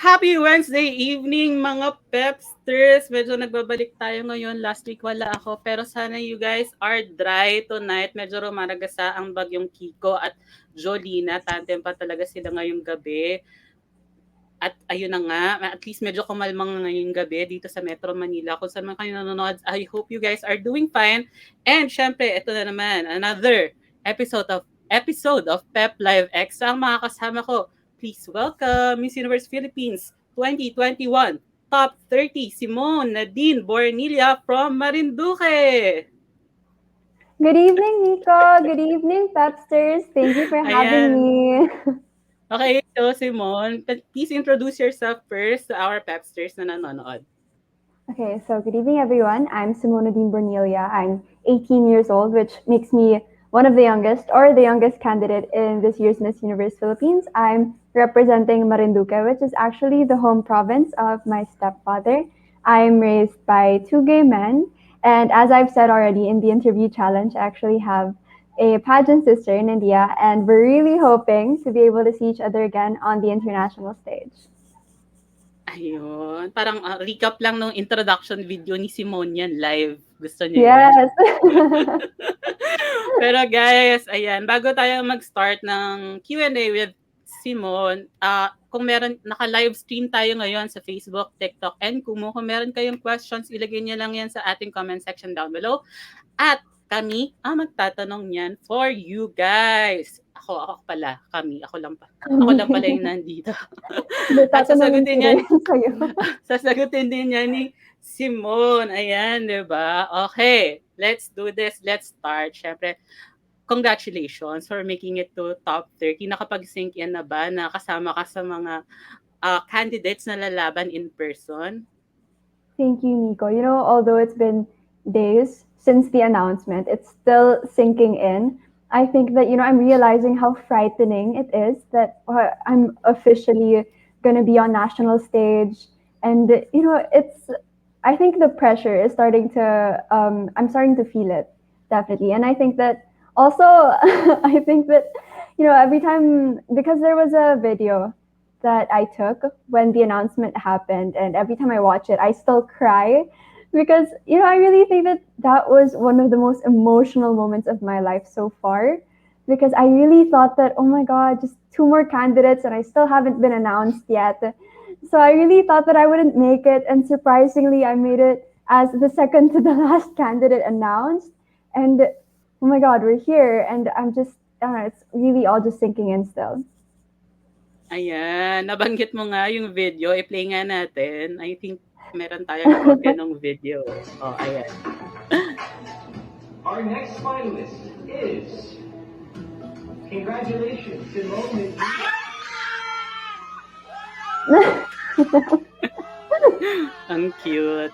Happy Wednesday evening mga Pepsters! Medyo nagbabalik tayo ngayon. Last week wala ako. Pero sana you guys are dry tonight. Medyo rumaragasa ang bagyong Kiko at Jolina. Tandem pa talaga sila ngayong gabi. At ayun na nga, at least medyo kumalmang ngayong gabi dito sa Metro Manila. Kung saan man kayo nanonood, I hope you guys are doing fine. And syempre, ito na naman, another episode of PEP Live EXTRA. Ang mga kasama ko, please welcome Miss Universe Philippines 2021 Top 30, Simone Bornilla from Marinduque. Good evening, Nikko. Good evening, Pepsters. Thank you for having Ayan. me. Okay, so Simone, please introduce yourself first to our Pepsters na nanonood. Okay, so good evening, everyone. I'm Simone Bornilla. I'm 18 years old, which makes me one of the youngest or the youngest candidate in this year's Miss Universe Philippines. I'm representing Marinduque, which is actually the home province of my stepfather. I'm raised by two gay men. And as I've said already in the interview challenge, I actually have a pageant sister in India, and we're really hoping to be able to see each other again on the international stage. Ayun, parang recap lang nung introduction video ni Simone yan live. Gusto niyo yun? Yes. Pero guys, ayan, bago tayo mag-start ng Q&A with Simone, kung meron, naka-live stream tayo ngayon sa Facebook, TikTok, and Kumu. Kung meron kayong questions, ilagay niyo lang yan sa ating comment section down below. At kami ang magtatanong niyan for you guys. Ako pala, ako lang pala yung nandito. At sasagutin yan, sasagutin din yan ni Simone. Ayan, di ba? Okay, let's do this. Let's start. Syempre, congratulations for making it to top 30. Nakapag-sync yan na ba na kasama ka sa mga candidates na lalaban in person? Thank you, Nikko. You know, although it's been days since the announcement, it's still sinking in. I think that, I'm realizing how frightening it is that I'm officially going to be on national stage. And, I think the pressure is I'm starting to feel it, definitely. And I think that also, I think that, every time, because there was a video that I took when the announcement happened, and every time I watch it, I still cry because I really think that that was one of the most emotional moments of my life so far, because I really thought that, oh my god, just two more candidates and I still haven't been announced yet. So I really thought that I wouldn't make it, and surprisingly I made it as the second to the last candidate announced. And oh my god, we're here, and I don't know, it's really all just sinking in still. Ayan, nabanggit mo nga yung video, i-play nga natin. I think meron tayong kopya ng video. Oh, ayan. Our next finalist is, congratulations, Simone. Ang cute.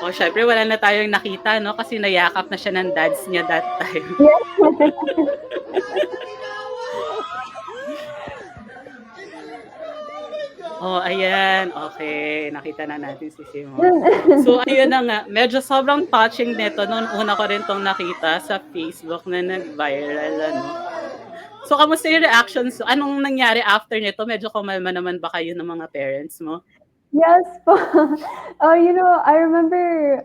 Oh, syempre wala na tayong nakita, no? Kasi nayakap na siya ng dads niya that time. Oh, ayan. Okay, nakita na natin si Simone. So, ayun na nga. Medyo sobrang touching nito. Noon una ko rin tong nakita sa Facebook na nag-viral, ano. So, kamusta yung reactions? Anong nangyari after nito? Medyo kumalma naman ba kayo ng mga parents mo? Yes. I remember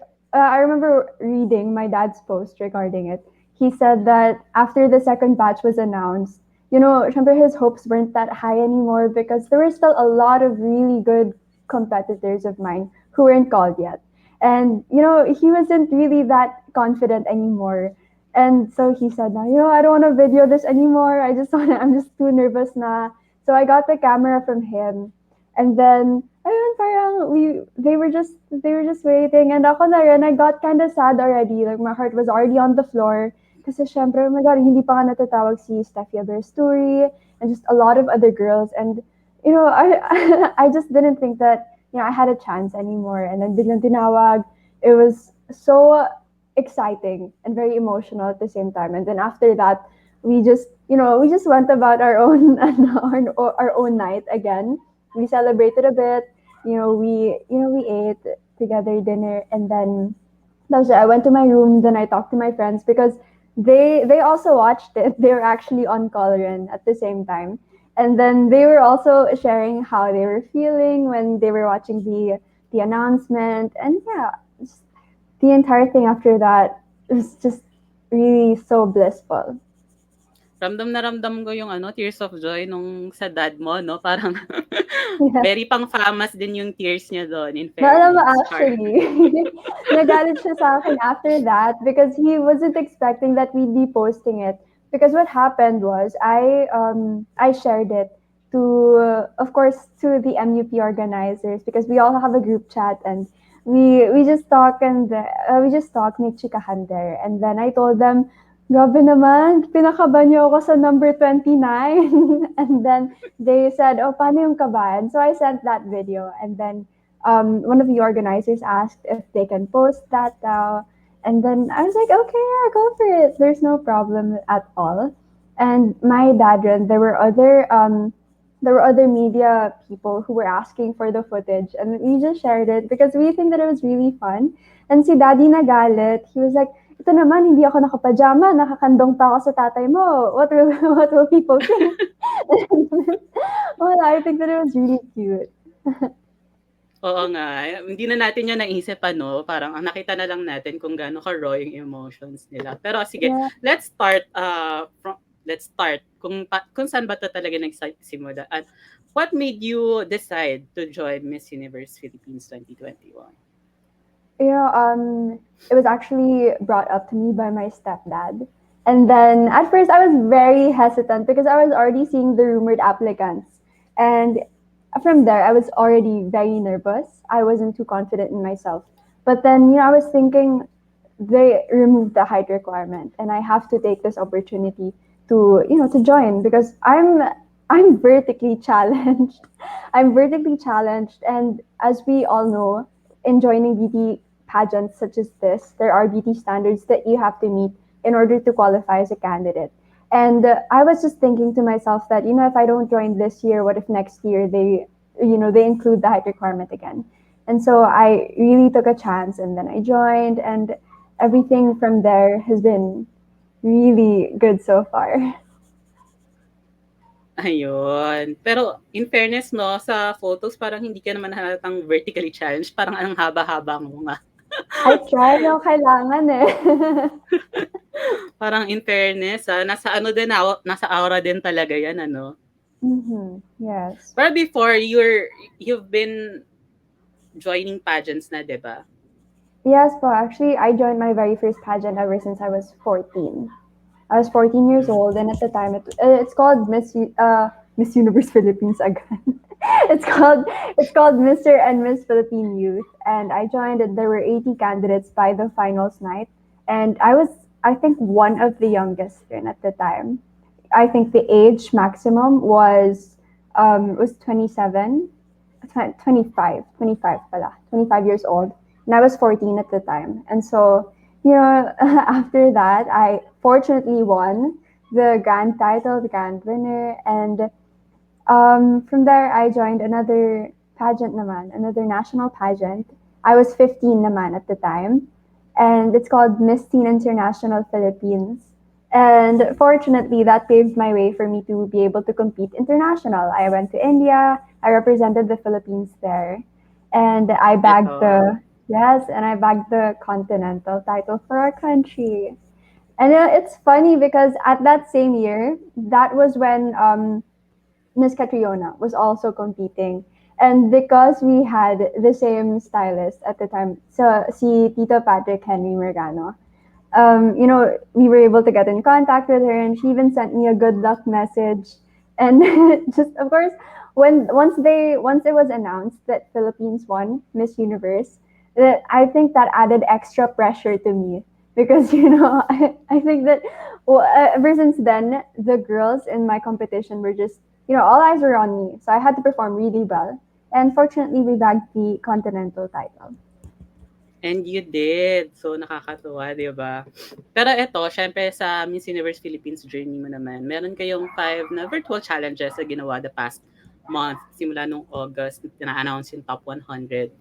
reading my dad's post regarding it. He said that after the second batch was announced, remember his hopes weren't that high anymore because there were still a lot of really good competitors of mine who weren't called yet. And, he wasn't really that confident anymore. And so he said, no, I don't want to video this anymore. I'm just too nervous na. So I got the camera from him. And then, ayun, parang they were just waiting. And ako na rin, I got kind of sad already. Like, my heart was already on the floor. Kasi syempre, oh my God, hindi pa nga natatawag si Steffi Aberasturi and just a lot of other girls. And, I just didn't think that, I had a chance anymore. And then biglang tinawag. It was so exciting and very emotional at the same time. And then after that, we just went about our own our own night again. We celebrated a bit. We ate together dinner, and then That was it. I went to my room, then I talked to my friends because they also watched it. They were actually on Colorin at the same time. And then they were also sharing how they were feeling when they were watching the announcement. And yeah, just the entire thing after that was just really so blissful. Ramdam na ramdam ko yung tears of joy nung sa dad mo 'no, parang Yeah. very pang-famas din yung tears niya do'n, in No, alam mo, fairness, char. actually, nagalit siya sa akin after that because he wasn't expecting that we'd be posting it. Because what happened was I shared it to of course to the MUP organizers because we all have a group chat and we just talk and we just talk make chikahan there and then I told them grabe naman, pinakaban niyo ako sa number 29. And then they said, oh, paano yung kaban? So I sent that video and then one of the organizers asked if they can post that now. And then I was like, okay, yeah, go for it. There's no problem at all. And my dad ran, there were other media people who were asking for the footage and we just shared it because we think that it was really fun. And si daddy nagalit. He was like, ito naman, hindi ako nakapajama, nakakandong pa ako sa tatay mo. What will people think? Well, I think that it was really cute. Oo nga, hindi na natin 'yan naisip parang ang nakita na lang natin kung gaano ka-raw yung emotions nila. Pero sige, Yeah. let's start kung saan ba 'to talaga nagsimula at what made you decide to join Miss Universe Philippines 2021? You know, it was actually brought up to me by my stepdad. And then at first I was very hesitant because I was already seeing the rumored applicants. And from there, I was already very nervous. I wasn't too confident in myself. But then, I was thinking they removed the height requirement and I have to take this opportunity to join because I'm vertically challenged. I'm vertically challenged and as we all know, in joining beauty pageants such as this, there are beauty standards that you have to meet in order to qualify as a candidate. And I was just thinking to myself that, if I don't join this year, what if next year they include the height requirement again? And so I really took a chance and then I joined and everything from there has been really good so far. Ayun. Pero in fairness 'no, sa photos parang hindi ka naman halatang vertically challenged, parang ang haba-haba mo nga. I try no kailangan eh. Parang in fairness, nasa aura din talaga 'yan Yes. Pero before you've been joining pageants na, 'di ba? Yes, but actually, I joined my very first pageant ever since I was 14. I was 14 years old, and at the time, it's called Miss Universe Philippines again. it's called it's called Mr. and Miss Philippine Youth, and I joined, and there were 80 candidates by the finals night, and I think one of the youngest then at the time. I think the age maximum was 27, 25 pala, 25 years old. And I was 14 at the time. And so, after that, I fortunately won the grand title, the grand winner. And from there, I joined another pageant naman, another national pageant. I was 15 naman at the time. And it's called Miss Teen International Philippines. And fortunately, that paved my way for me to be able to compete international. I went to India. I represented the Philippines there, and Eto. I bagged the continental title for our country. And it's funny because at that same year, that was when Miss Catriona was also competing. And because we had the same stylist at the time, so si Tito Patrick Henry Mercano, we were able to get in contact with her, and she even sent me a good luck message. And just of course, once it was announced that Philippines won Miss Universe, that I think that added extra pressure to me because I think that ever since then the girls in my competition were just all eyes were on me, so I had to perform really well. And fortunately, we bagged the continental title. And you did. So, nakakatuwa, di ba? Pero eto, syempre sa Miss Universe Philippines journey mo naman, meron kayong 5 na virtual challenges na ginawa the past month. Simula nung August, na-announce yung top 100.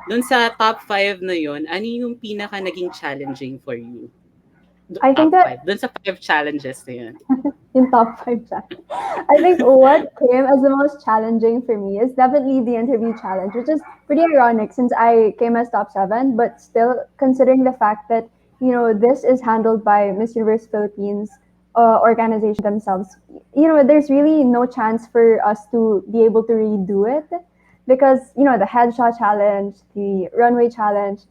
Dun sa top 5 na yun, ano yung pinaka naging challenging for you? I think Top that 5. Dun sa 5 challenges na yun. in top five challenge. I think what came as the most challenging for me is definitely the interview challenge, which is pretty ironic since I came as top seven, but still considering the fact that this is handled by Miss Universe Philippines organization themselves. There's really no chance for us to be able to redo it because the headshot challenge, the runway challenge,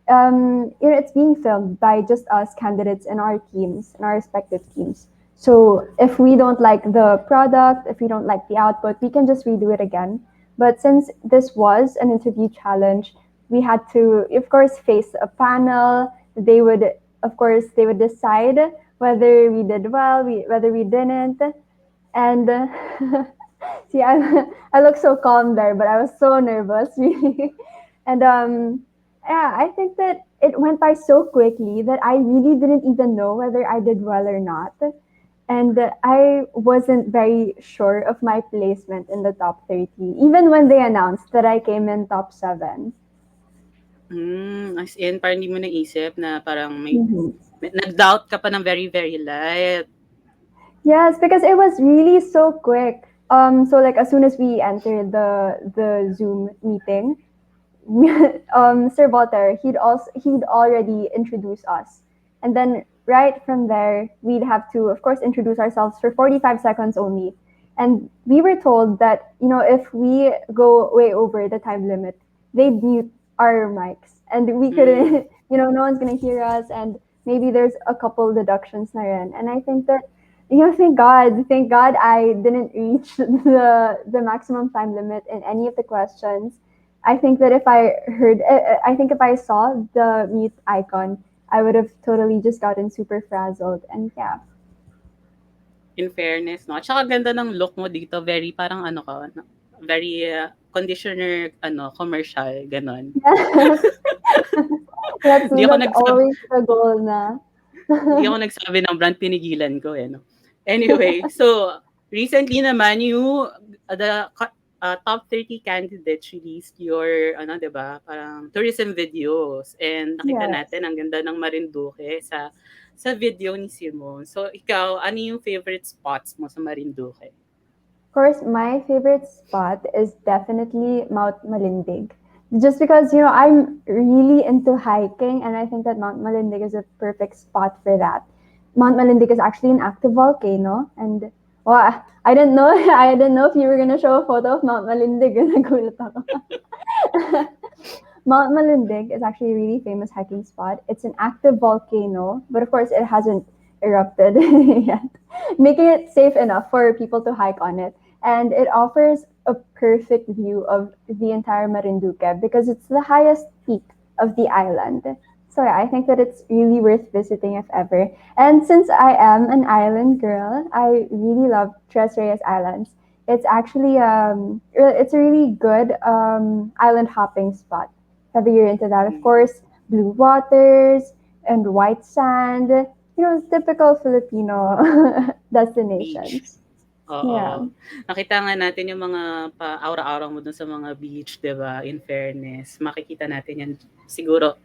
it's being filmed by just us candidates in our teams, in our respective teams. So if we don't like the product, if we don't like the output, we can just redo it again. But since this was an interview challenge, we had to, of course, face a panel. They would decide whether we did well, whether we didn't. And see, I look so calm there, but I was so nervous, really. And yeah, I think that it went by so quickly that I really didn't even know whether I did well or not. And I wasn't very sure of my placement in the top 30, even when they announced that I came in top 7. As in, parang hindi mo naisip na parang Mhm. nag-doubt ka pa ng very, very light. Yes, because it was really so quick. So like as soon as we entered the Zoom meeting, Sir Walter, he'd already introduced us, and then right from there we'd have to, of course, introduce ourselves for 45 seconds only, and we were told that if we go way over the time limit, they'd mute our mics, and we couldn't, no one's gonna hear us, and maybe there's a couple deductions na rin. And I think that thank God I didn't reach the maximum time limit in any of the questions. I think that I think if I saw the mute icon, I would have totally just gotten super frazzled. And yeah. In fairness, no? At saka ganda ng look mo dito. Very parang ano ka, very conditioner, commercial, ganon. Yes. Hindi ako That's nagsabi, always the goal na. hindi ako nagsabi ng brand, pinigilan ko eh. No? Anyway, so recently naman the top 30 candidates released your 'di ba, parang tourism videos and nakita Yes. natin ang ganda ng Marinduque sa video ni Simone. So ikaw, ano yung favorite spots mo sa Marinduque? Of course, my favorite spot is definitely Mount Malindig. Just because, I'm really into hiking, and I think that Mount Malindig is a perfect spot for that. Mount Malindig is actually an active volcano, and well, I didn't know I didn't know if you were gonna show a photo of Mount Malindig. Nagulat ako. Mount Malindig is actually a really famous hiking spot. It's an active volcano, but of course it hasn't erupted yet, making it safe enough for people to hike on it. And it offers a perfect view of the entire Marinduque because it's the highest peak of the island. So yeah, I think that it's really worth visiting if ever. And since I am an island girl, I really love Tres Reyes Islands. It's actually it's a really good island hopping spot. If you're into that, of course, blue waters and white sand. Typical Filipino Beach. destinations. Yeah. Oo. Nakita nga natin yung mga pa-aura-aura mo dun sa mga beach, 'di ba? In fairness, makikita natin yan siguro.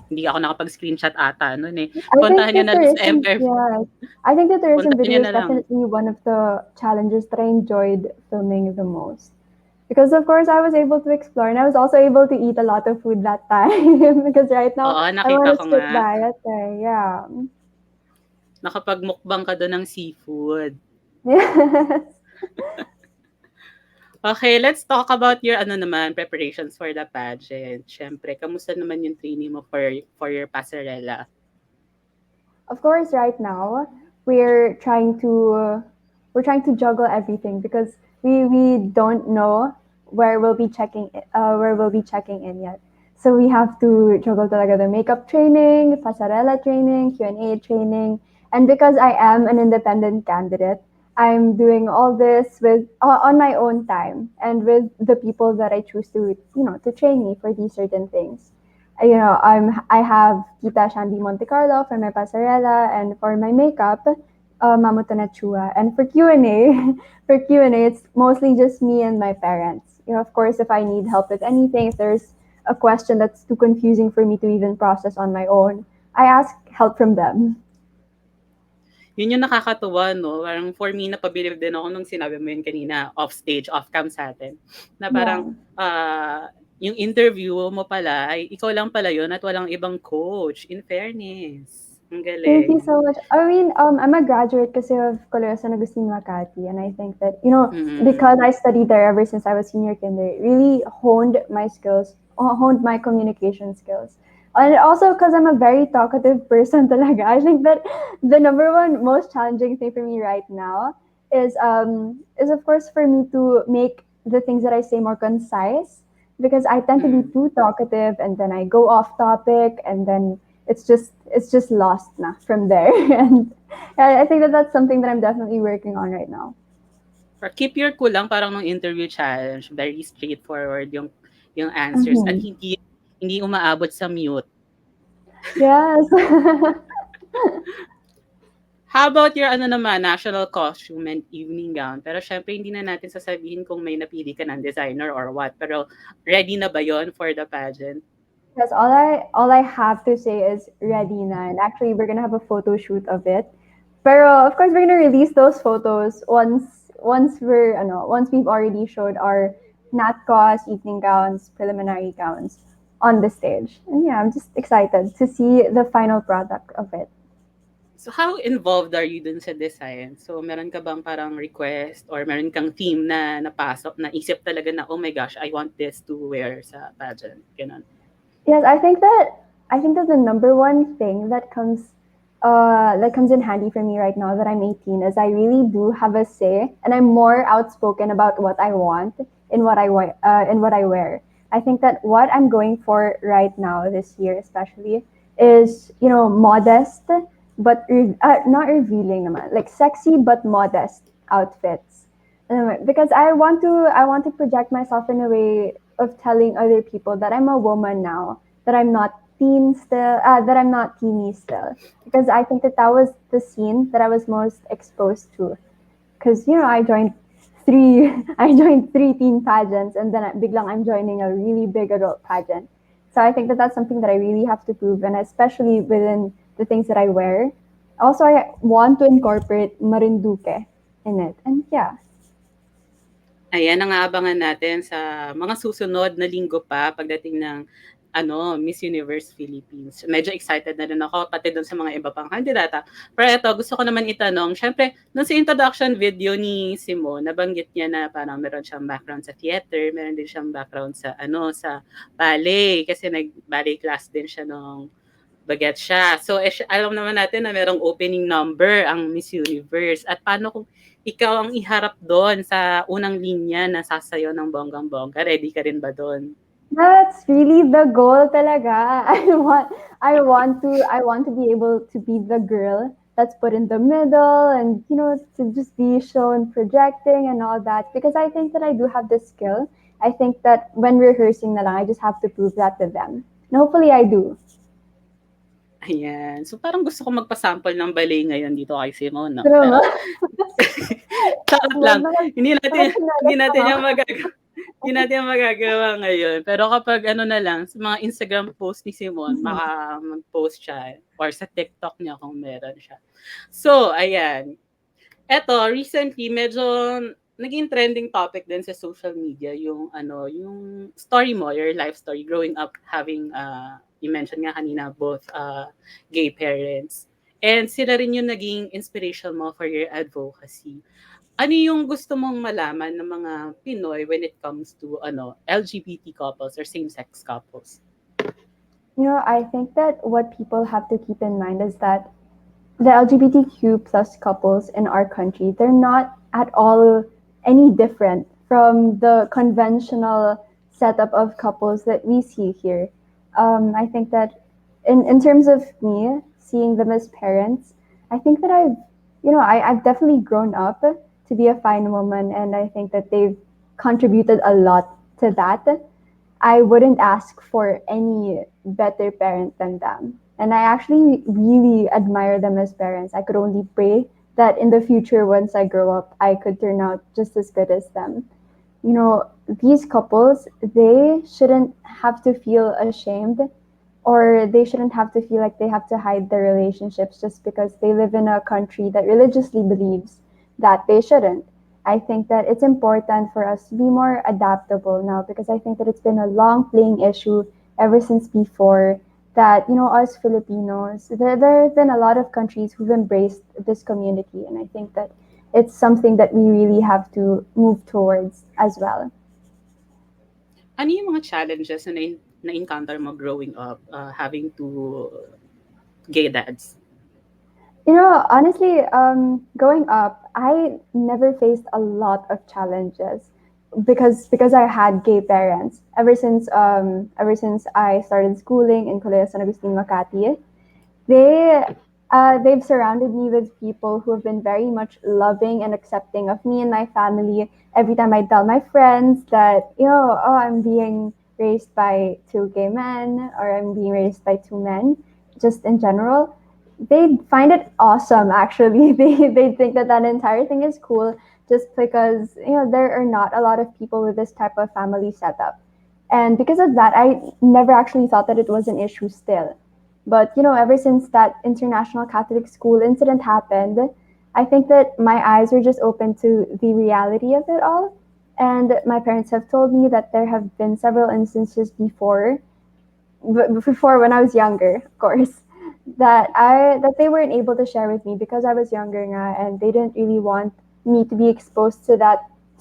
Hindi ako nakapag-screenshot ata noon eh. I think Puntahan niyo the na lang sa tourism, MF. yeah, I think the tourism Puntahan niyo video is na lang. definitely one of the challenges that I enjoyed filming the most. Because of course I was able to explore and I was also able to eat a lot of food that time because right now Oo, I'm on nakita a ko strict nga. diet. Yeah. Nakapag-mukbang ka doon ng seafood. Yes. Okay, let's talk about your preparations for the pageant. Siyempre, kamusta naman yung training mo for your passerella? Of course, right now we're trying to juggle everything because we don't know where we'll be checking in yet. So we have to juggle talaga the makeup training, pasarela training, Q&A training, and because I am an independent candidate, I'm doing all this with on my own time and with the people that I choose to train me for these certain things. I have Kita Shandy Monte Carlo for my pasarela and for my makeup, Mamuto Nachua. And for Q&A, it's mostly just me and my parents. Of course, if I need help with anything, if there's a question that's too confusing for me to even process on my own, I ask help from them. Yun yung nakakatuwa 'no, parang for me napabilib din ako nung sinabi mo yun kanina, off stage, off cam sa'tin, na parang, Yeah. yung interview mo pala ay ikaw lang pala yun at walang ibang coach, in fairness. Ang Thank you galing. so much. I mean, I'm a graduate kasi of Colegio San Agustin Makati, and I think that, Mm. because I studied there ever since I was senior kinder, it really honed my skills, honed my communication skills. And also because I'm a very talkative person talaga. I think that the number one most challenging thing for me right now is of course for me to make the things that I say more concise, because I tend to be Mm. too talkative and then I go off topic, and then it's just lost na from there. And I think that that's something that I'm definitely working on right now. Or keep your cool lang parang nung interview challenge, very straightforward yung answers at Mhm. hindi hindi umaabot sa mute. Yes. How about your ano naman, national costume and evening gown? Pero syempre hindi na natin sasabihin kung may napili ka ng designer or what. Pero ready na ba yon for the pageant? Yes, all I have to say is ready na. And actually, we're gonna have a photo shoot of it. Pero of course, we're gonna release those photos once we've already showed our NatCos evening gowns, preliminary gowns on the stage. And yeah, I'm just excited to see the final product of it. So how involved are you dun sa design? So meron ka bang parang request or meron kang theme na napasok, na isip talaga na, oh my gosh, I want this to wear sa pageant? Ganun. Yes, I think that the number one thing that comes in handy for me right now that I'm 18 is I really do have a say, and I'm more outspoken about what I want in what I wear. I think that what I'm going for right now this year especially is, modest but not revealing naman, like sexy but modest outfits. Because I want to project myself in a way of telling other people that I'm a woman now, that I'm not teeny still. Because I think that that was the scene that I was most exposed to. Because I joined three, I joined three teen pageants, and then biglang I'm joining a really big adult pageant. So I think that that's something that I really have to prove, and especially within the things that I wear. Also, I want to incorporate Marinduque in it, and yeah. Ayan ang aabangan natin sa mga susunod na linggo pa pagdating ng Miss Universe Philippines. Medyo excited na rin ako pati dun sa mga iba pang kandidata. Pero ito, gusto ko naman itanong, syempre, nung sa introduction video ni Simone, nabanggit niya na parang meron siyang background sa theater, meron din siyang background sa sa ballet kasi nag-ballet class din siya nung bagets siya. So, alam naman natin na merong opening number ang Miss Universe. At paano kung ikaw ang iharap doon sa unang linya na sasayaw ng bonggang-bongga? Ready ka rin ba doon? That's really the goal talaga. I want to be able to be the girl that's put in the middle, and to just be shown projecting and all that, because I think that I do have the skill. I think that when rehearsing na lang, I just have to prove that to them. And hopefully I do. Ayan. So, parang gusto ko magpa-sample ng ballet ngayon dito kay Simone, no? True, Pero, no? charot Wag lang. naman, Hindi natin, hindi nakasilalas lang natin ako. yan magagawa. Hindi natin yan magagawa ngayon. Pero kapag na lang, sa mga Instagram post ni Simone, Mhm. baka mag-post siya or sa TikTok niya kung meron siya. So, ayan. Eto, recently, medyo naging trending topic din sa social media yung yung story mo, your life story growing up having you mentioned nga kanina both gay parents. And sila rin yung naging inspiration mo for your advocacy. Ano yung gusto mong malaman ng mga Pinoy when it comes to LGBT couples or same-sex couples? I think that what people have to keep in mind is that the LGBTQ plus couples in our country, they're not at all any different from the conventional setup of couples that we see here. I think that in terms of me seeing them as parents, I think that I've definitely grown up to be a fine woman, and I think that they've contributed a lot to that. I wouldn't ask for any better parent than them. And I actually really admire them as parents. I could only pray that in the future, once I grow up, I could turn out just as good as them. these couples, they shouldn't have to feel ashamed, or they shouldn't have to feel like they have to hide their relationships just because they live in a country that religiously believes that they shouldn't. I think that it's important for us to be more adaptable now, because I think that it's been a long playing issue ever since before, that, us Filipinos, there have been a lot of countries who've embraced this community, and I think that it's something that we really have to move towards as well. Ano yung mga challenges na na-encounter mo growing up, having two gay dads? Honestly, growing up, I never faced a lot of challenges because I had gay parents ever since I started schooling in Colegio San Agustin Makati. They they've surrounded me with people who have been very much loving and accepting of me and my family. Every time I tell my friends that, oh, I'm being raised by two gay men, or I'm being raised by two men, just in general, they find it awesome. Actually, they think that that entire thing is cool, just because there are not a lot of people with this type of family setup, and because of that, I never actually thought that it was an issue still. But ever since that international Catholic school incident happened, I think that my eyes were just open to the reality of it all. And my parents have told me that there have been several instances before when I was younger, of course, that they weren't able to share with me because I was younger nga, and they didn't really want me to be exposed to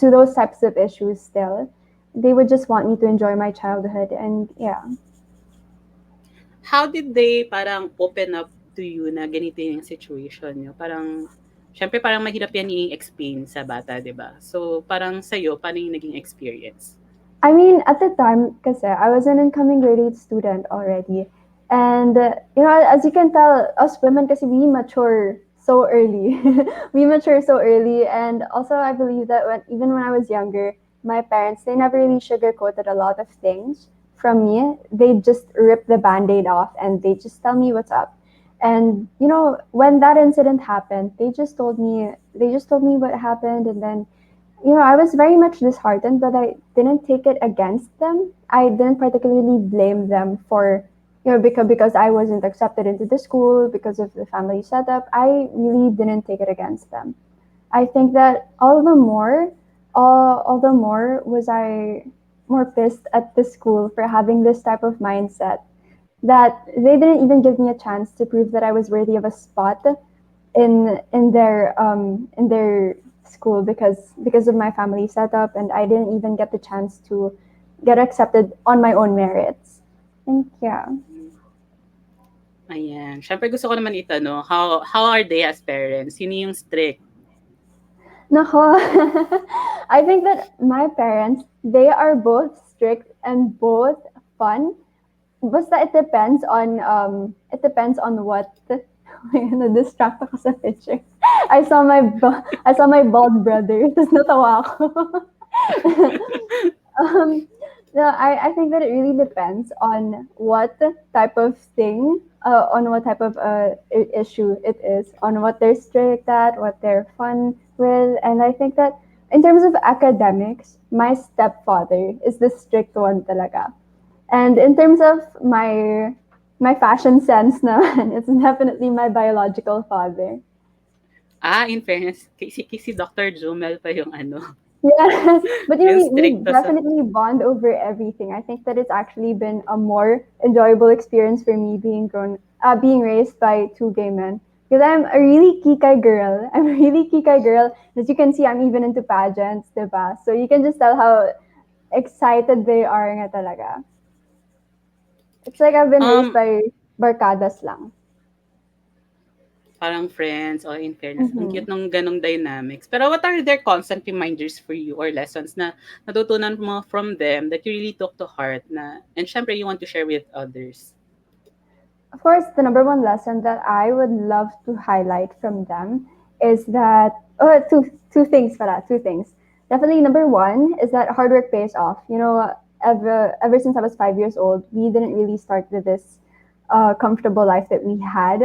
those types of issues still. They would just want me to enjoy my childhood, and yeah. How did they parang open up to you na ganito yung situation niyo? Parang, syempre parang mahirap yan i-explain sa bata, di ba? So, parang sa'yo, paano yung naging experience? I mean, at the time, kasi I was an incoming grade 8 student already. And, as you can tell, us women, kasi we mature so early. We mature so early. And also, I believe that even when I was younger, my parents, they never really sugarcoated a lot of things from me. They just rip the band-aid off and they just tell me what's up. And, when that incident happened, they just told me what happened, and then I was very much disheartened, but I didn't take it against them. I didn't particularly blame them for, because I wasn't accepted into the school because of the family setup. I really didn't take it against them. I think that all the more was I more pissed at the school for having this type of mindset, that they didn't even give me a chance to prove that I was worthy of a spot in their school, because of my family setup, and I didn't even get the chance to get accepted on my own merits. And yeah. Ayan. Syempre gusto ko naman itanong, how are they as parents? Sino yung strict? Nako. I think that my parents, they are both strict and both fun. Basta it depends on what. Na-distract ako sa picture. I saw my bald brother. Tapos natawa ako. um, no, I think that it really depends on what type of thing, on what type of issue it is, on what they're strict at, what they're fun with. And I think that in terms of academics, my stepfather is the strict one talaga. And in terms of my fashion sense naman, it's definitely my biological father. In fairness, si Dr. Jumel pa yung Yes, but yung we stricto sa... definitely bond over everything. I think that it's actually been a more enjoyable experience for me being raised by two gay men. Because I'm a really kikai girl. I'm a really kikai girl. As you can see, I'm even into pageants, diba? So you can just tell how excited they are nga talaga. It's like I've been raised Um, by barkadas lang. parang friends, o in fairness, ang Mm-hmm. cute ng ganong dynamics. Pero what are their constant reminders for you or lessons na natutunan mo from them that you really took to heart na, and syempre you want to share with others? Of course, the number one lesson that I would love to highlight from them is that, two things para, two things. Definitely number one is that hard work pays off. Ever since I was 5 years old, we didn't really start with this comfortable life that we had.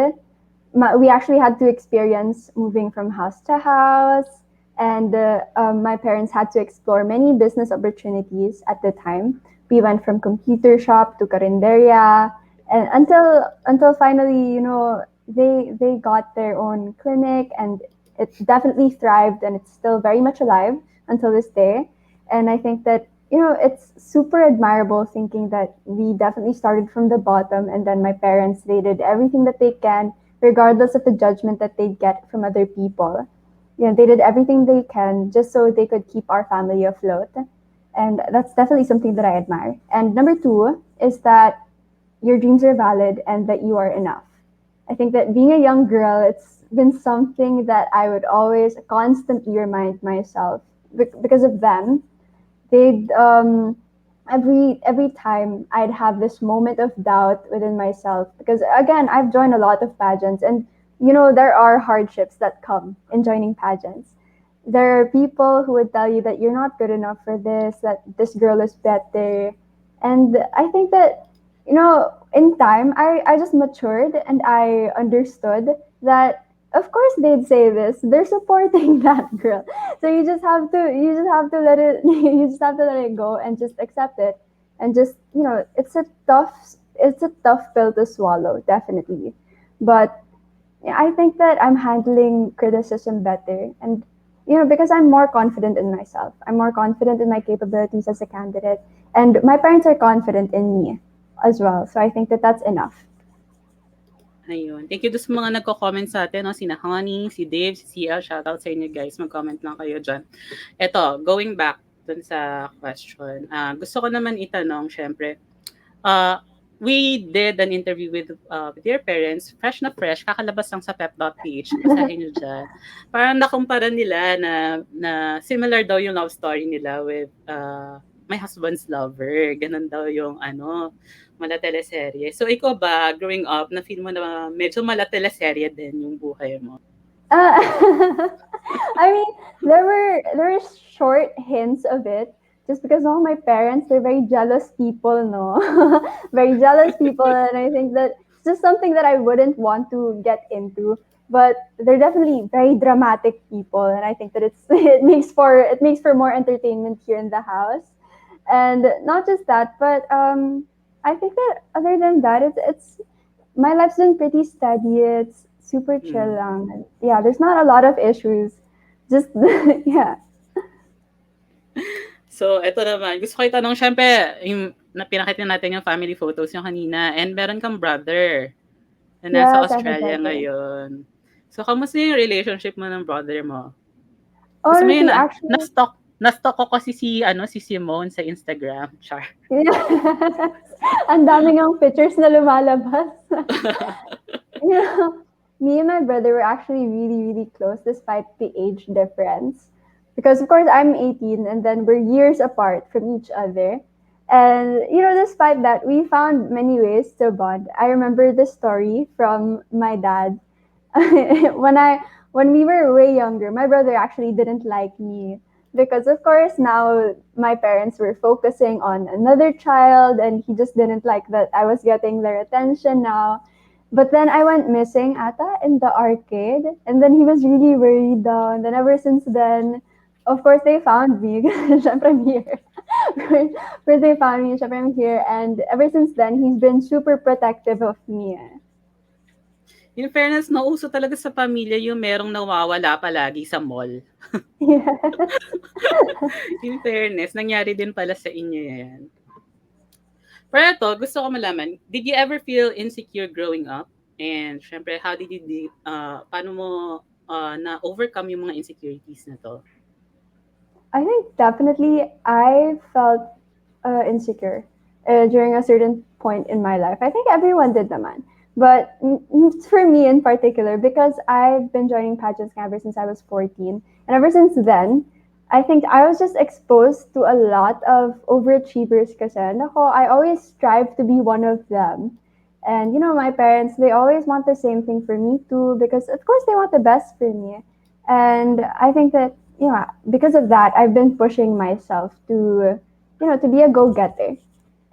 We actually had to experience moving from house to house, And my parents had to explore many business opportunities at the time. We went from computer shop to carinderia, and until finally, they got their own clinic, and it definitely thrived, and it's still very much alive until this day. And I think that it's super admirable thinking that we definitely started from the bottom, and then my parents, they did everything that they can, regardless of the judgment that they get from other people. They did everything they can just so they could keep our family afloat. And that's definitely something that I admire. And number two is that your dreams are valid and that you are enough. I think that being a young girl, it's been something that I would always constantly remind myself because of them. They'd every time I'd have this moment of doubt within myself, because again, I've joined a lot of pageants, and there are hardships that come in joining pageants. There are people who would tell you that you're not good enough for this, that this girl is better. And I think that, in time, I just matured and I understood that, of course, they'd say this. They're supporting that girl. So you just have to let it you just have to let it go and just accept it. And just, it's a tough pill to swallow, definitely. But yeah, I think that I'm handling criticism better, and because I'm more confident in myself. I'm more confident in my capabilities as a candidate, and my parents are confident in me as well. So I think that that's enough. Ayun. Thank you doon sa mga nagko-comment sa atin, no? Sina Honey, si Dave, si CL. Shoutout sa inyo, guys. Mag-comment lang kayo dyan. Eto, going back dun sa question. Gusto ko naman itanong, syempre, we did an interview with your parents, fresh, kakalabas lang sa pep.ph. Basahin nyo dyan. Parang nakumpara nila na similar daw yung love story nila with My Husband's Lover. Ganun daw yung mala teleserye. So ikaw ba, growing up, na-feel mo na medyo mala teleserye din yung buhay mo? Uh, I mean, there were short hints of it, just because all my parents, they're very jealous people, no, very jealous people, and I think that it's just something that I wouldn't want to get into. But they're definitely very dramatic people, and I think that it makes for more entertainment here in the house. And not just that, but I think that other than that, it's my life's been pretty steady. It's super chill Mm. lang. Yeah, there's not a lot of issues. Just yeah. So, eto naman, gusto ko itanong, syempre, yung pinakita natin yung family photos yung kanina, and meron kang brother na nasa Yes, I have a Australia brother. ngayon. So, kamusta yung relationship mo ng brother mo? Gusto mo yun Honestly, actually, na-stalk ko kasi si Simone sa Instagram. Char. yes. Ang daming ang pictures na lumalabas. you know, Me and my brother were actually really, really close despite the age difference. Because, of course, I'm 18 and then we're years apart from each other. And, despite that, we found many ways to bond. I remember this story from my dad. When we were way younger, my brother actually didn't like me because, of course, now my parents were focusing on another child, and he just didn't like that I was getting their attention now. But then I went missing ata in the arcade, and then he was really worried daw. And then ever since then, of course, they found me. Syempre, I'm here. First they found me, syempre I'm here. And ever since then, he's been super protective of me. In fairness, nauso talaga sa pamilya yung merong nawawala palagi sa mall. Yes. In fairness, nangyari din pala sa inyo yan. Pero ito, gusto ko malaman, did you ever feel insecure growing up? And syempre, how did you, paano mo na-overcome yung mga insecurities na to? I think definitely I felt insecure during a certain point in my life. I think everyone did naman. But for me in particular, because I've been joining pageants ever since I was 14, and ever since then, I think I was just exposed to a lot of overachievers kasi nako, I always strive to be one of them. And my parents, they always want the same thing for me too, because of course they want the best for me. And I think that, because of that, I've been pushing myself to be a go-getter.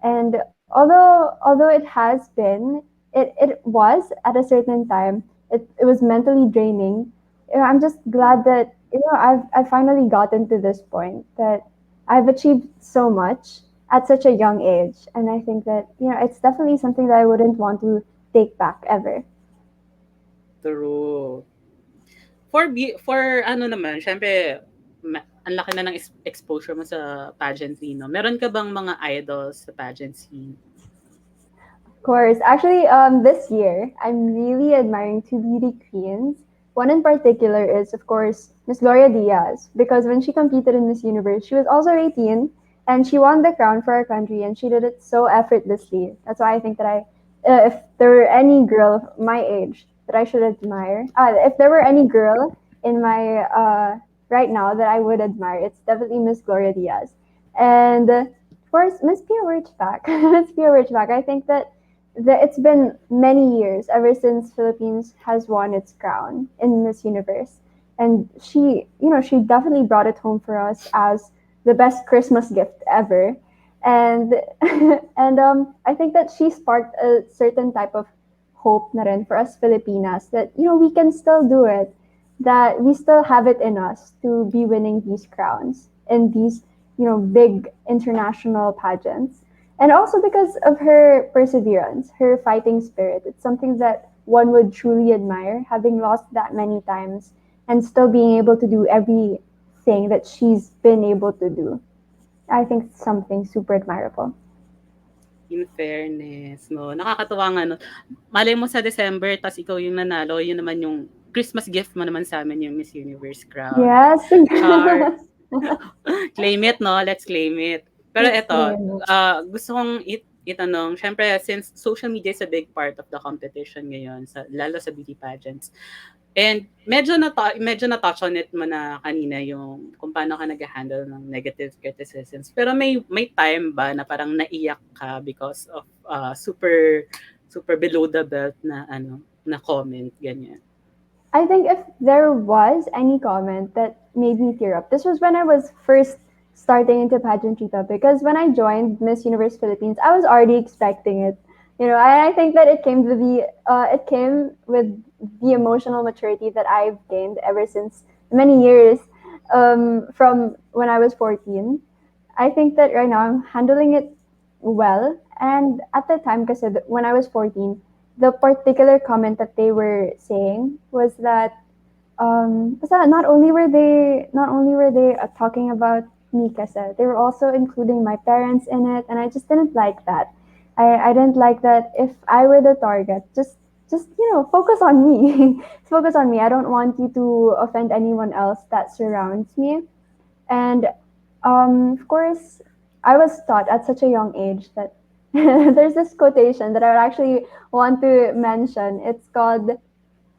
And although it has been, it was at a certain time, it was mentally draining. I'm just glad that I've finally gotten to this point that I've achieved so much at such a young age, and I think that it's definitely something that I wouldn't want to take back ever. True. For ano naman, syempre, ang laki na ng exposure mo sa pageantry, no? Meron ka bang mga idols sa pageant scene? Of course. Actually, this year, I'm really admiring two beauty queens. One in particular is, of course, Miss Gloria Diaz, because when she competed in Miss Universe, she was also 18 and she won the crown for our country and she did it so effortlessly. That's why I think that if there were any girl my age that I should admire, if there were any girl in my right now that I would admire, it's definitely Miss Gloria Diaz. And of course, Miss Pia Wurtzbach. Miss Pia Wurtzbach. I think that it's been many years ever since Philippines has won its crown in Miss Universe, and she definitely brought it home for us as the best Christmas gift ever, and and I think that she sparked a certain type of hope na rin for us Filipinas that we can still do it, that we still have it in us to be winning these crowns in these big international pageants, and also because of her perseverance, her fighting spirit. It's something that one would truly admire, having lost that many times and still being able to do everything that she's been able to do. I think it's something super admirable. In fairness, no? Nakakatuwa nga, no? Malay mo sa December, tas ikaw yung nanalo, yun naman yung Christmas gift mo naman sa amin yung Miss Universe crown. Yes. Char. Claim it, no? Let's claim it. Pero Let's eto, claim it. gusto kong itanong, syempre, since social media is a big part of the competition ngayon, lalo sa beauty pageants, and medyo na-touch on it mo na kanina yung kung paano ka nag-handle ng negative criticisms. Pero may time ba na parang naiyak ka because of super super below the belt na comment, ganyan? I think if there was any comment that made me tear up, this was when I was first starting into pageantry because when I joined Miss Universe Philippines, I was already expecting it. I think that it came with the emotional maturity that I've gained ever since many years from when I was 14. I think that right now I'm handling it well. And at the time, because when I was 14, the particular comment that they were saying was that not only were they talking about me kasi, they were also including my parents in it, and I just didn't like that. I didn't like that. If I were the target, just focus on me. Focus on me. I don't want you to offend anyone else that surrounds me. And of course, I was taught at such a young age that there's this quotation that I would actually want to mention. It's called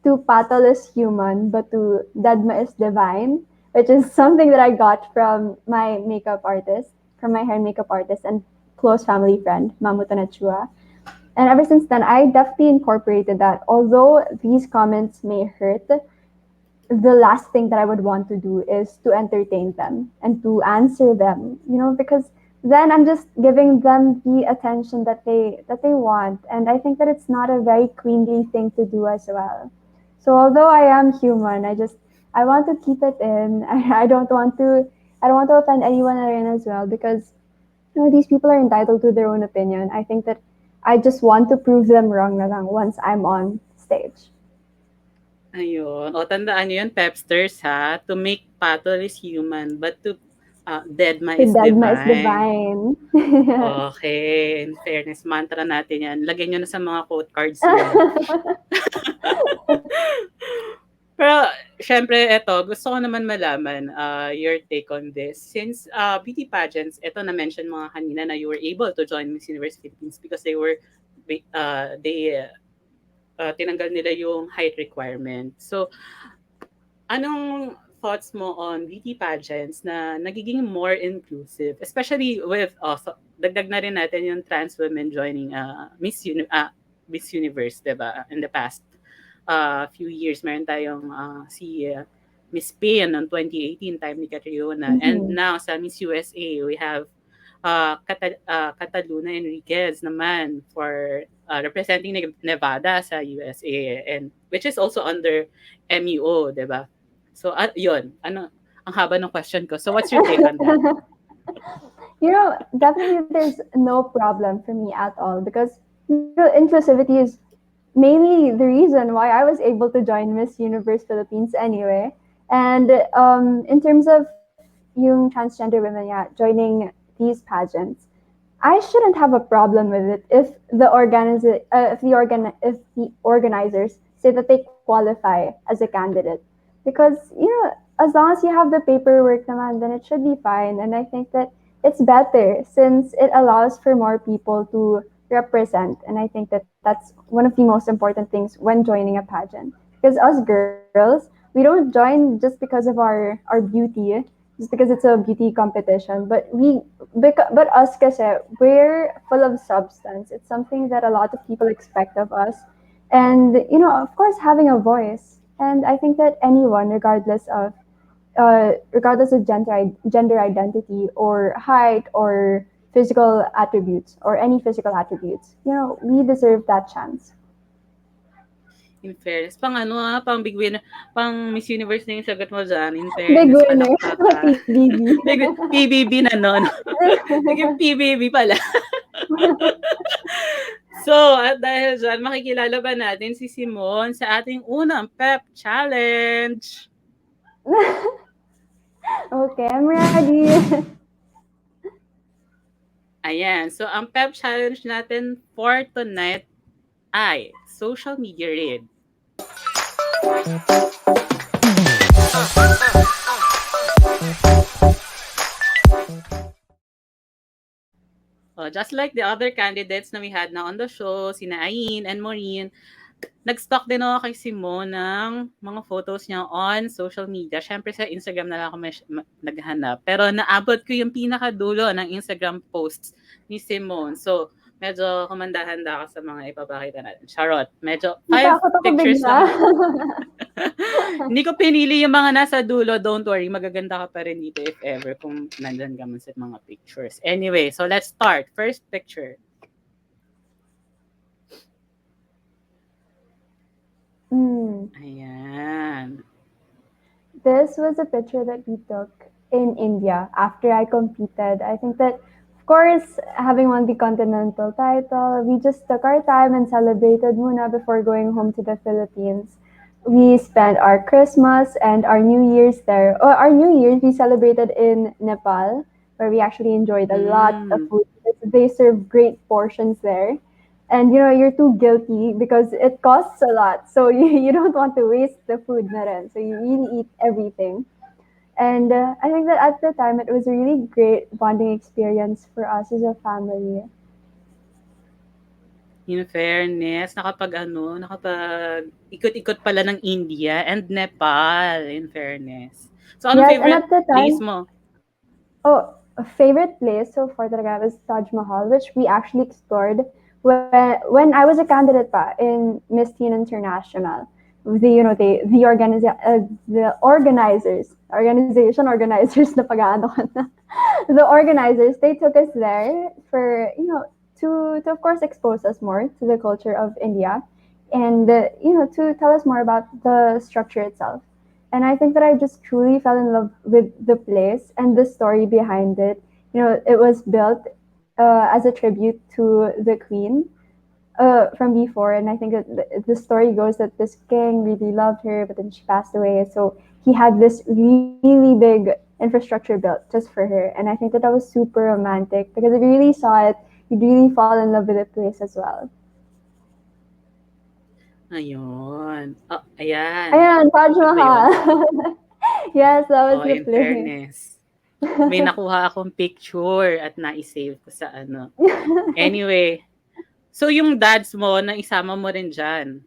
"To patal is human, but to dadma is divine," which is something that I got from my makeup artist, from my hair and makeup artist and close family friend, Mamuto Nachua. And ever since then, I definitely incorporated that. Although these comments may hurt, the last thing that I would want to do is to entertain them and to answer them, because then I'm just giving them the attention that they want, and I think that it's not a very queenly thing to do as well. So although I am human, I want to keep it in. I don't want to offend anyone in as well because these people are entitled to their own opinion. I think that I just want to prove them wrong na lang once I'm on stage. Ayun. O, tandaan niyo yun, Pepsters, ha? To make battle is human, but to deadma To is Dagma is divine. divine. Okay. In fairness, mantra natin yan. Lagyan nyo na sa mga quote cards nyo. Pero, syempre, eto, gusto ko naman malaman your take on this. Since beauty pageants, eto na-mention mga kanina na you were able to join Miss Universe Philippines because they tinanggal nila yung height requirement. So, anong thoughts mo on beauty pageants na nagiging more inclusive, especially with dagdag na rin natin yung trans women joining Miss Universe, 'di ba? In the past few years, meron tayong si Miss Payne noong 2018, time ni Catriona. And Mhm. now sa Miss USA, we have Cataluna Enriquez naman for representing Nevada sa USA, and which is also under MUO, 'di ba? So, yun. Ano, ang haba ng question ko. So, what's your take on that? Definitely there's no problem for me at all because inclusivity is mainly the reason why I was able to join Miss Universe Philippines anyway. And in terms of yung transgender women, yeah, joining these pageants, I shouldn't have a problem with it if if the organizers say that they qualify as a candidate, because as long as you have the paperwork naman, then it should be fine. And I think that it's better since it allows for more people to represent. And I think that that's one of the most important things when joining a pageant. Because us girls, we don't join just because of our beauty, just because it's a beauty competition, but but us kasi, we're full of substance. It's something that a lot of people expect of us. And of course, having a voice. And I think that anyone, regardless of gender identity or height or physical attributes or any physical attributes, we deserve that chance. In fairness, pang ano pang big winner, pang Miss Universe na yung sagot mo dyan. In Big fairness, winner. palakpak ka. PBB. PBB na no? Naging PBB pala. So, at dahil dyan, makikilala ba natin si Simone sa ating unang PEP Challenge? Okay, I'm ready. Ayan. So, ang PEP Challenge natin for tonight ay social media read. Just like the other candidates na we had na on the show, sina Ayin and Maureen, nag-stock din ako kay Simone ng mga photos niya on social media. Siyempre sa Instagram na lang ako naghanap. Pero naabot ko yung pinakadulo ng Instagram posts ni Simone. So, medyo kumanda-handa ako sa mga ipapakita natin. Charot. Medyo 5 Natakot ako pictures bigla. lang. Hindi ko pinili yung mga nasa dulo. Don't worry. Magaganda ka pa rin dito if ever kung nandyan ka man sa mga pictures. Anyway, so let's start. First picture. Ayan. This was a picture that we took in India after I competed. I think that, of course, having won the continental title, we just took our time and celebrated muna before going home to the Philippines. We spent our Christmas and our New Year's there. Oh, our New Year's we celebrated in Nepal, where we actually enjoyed a lot of food. They serve great portions there. And you're too guilty because it costs a lot, so you don't want to waste the food na rin. So you really eat everything. And I think that at the time it was a really great bonding experience for us as a family. In fairness, nakapag ikot-ikot pala ng India and Nepal, in fairness. So, anong Yes, and favorite at the place time, mo? a favorite place so far talaga was Taj Mahal, which we actually explored when I was a candidate pa in Miss Teen International. The organizers na pag-aano ko na. The organizers, they took us there for to of course expose us more to the culture of India, and to tell us more about the structure itself. And I think that I just truly fell in love with the place and the story behind it. It was built as a tribute to the queen from before, and I think that the story goes that this king really loved her, but then she passed away. So he had this really big infrastructure built just for her, and I think that was super romantic because if you really saw it, you'd really fall in love with the place as well. Ayun. Oh, ayan. Ayan, Taj Ito ba yun? Mahal. Yes, that was the In place. fairness. May nakuha akong picture at na-save ko sa ano. Anyway, so yung dads mo, na isama mo rin dyan.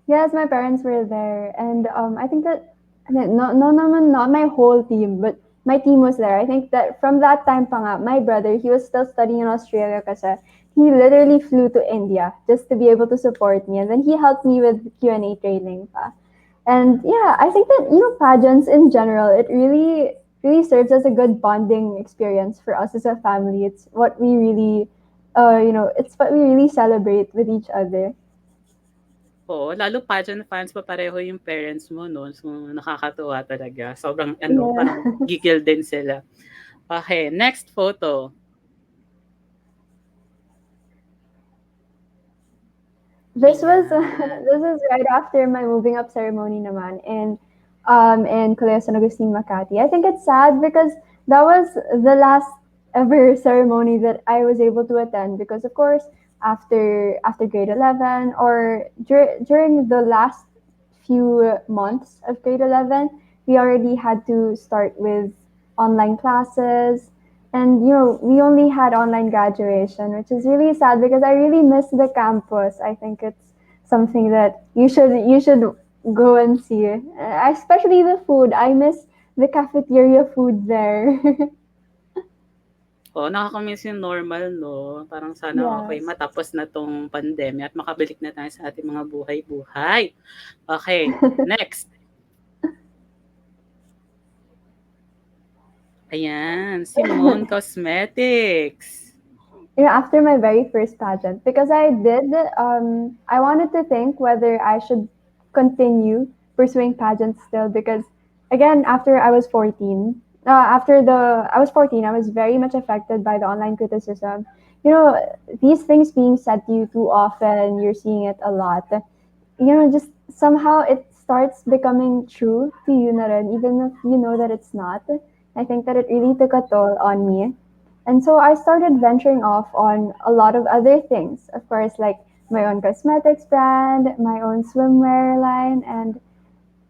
Yes, my parents were there, and I think that not my whole team, but my team was there. I think that from that time pa nga, my brother, he was still studying in Australia kasi he literally flew to India just to be able to support me, and then he helped me with Q&A training pa. And yeah, I think that pageants in general, it really serves as a good bonding experience for us as a family. It's what we really, it's what we really celebrate with each other. Oo, lalo pageant fans pa pareho yung parents mo 'no, so nakakatuwa talaga. Sobrang ano, Yeah. parang gigil din sila. Okay, next photo. This was Ayan. this is right after my moving up ceremony naman in Colegio San Agustin Makati. I think it's sad because that was the last ever ceremony that I was able to attend because of course after grade 11 or during the last few months of grade 11 we already had to start with online classes, and we only had online graduation, which is really sad because I really miss the campus. I think it's something that you should go and see, especially the food. I miss the cafeteria food there. Oo, nakakamiss yung normal 'no, parang sana okay Yes. matapos na 'tong pandemya at makabalik na tayo sa ating mga buhay-buhay. Okay, next. Ayan, Simone Cosmetics. After my very first pageant, because I wanted to think whether I should continue pursuing pageants still. Because again, after I was 14, I was 14, I was very much affected by the online criticism. These things being said to you too often, you're seeing it a lot. Just somehow it starts becoming true to you na rin, even if you know that it's not. I think that it really took a toll on me. And so I started venturing off on a lot of other things. Of course, like my own cosmetics brand, my own swimwear line, and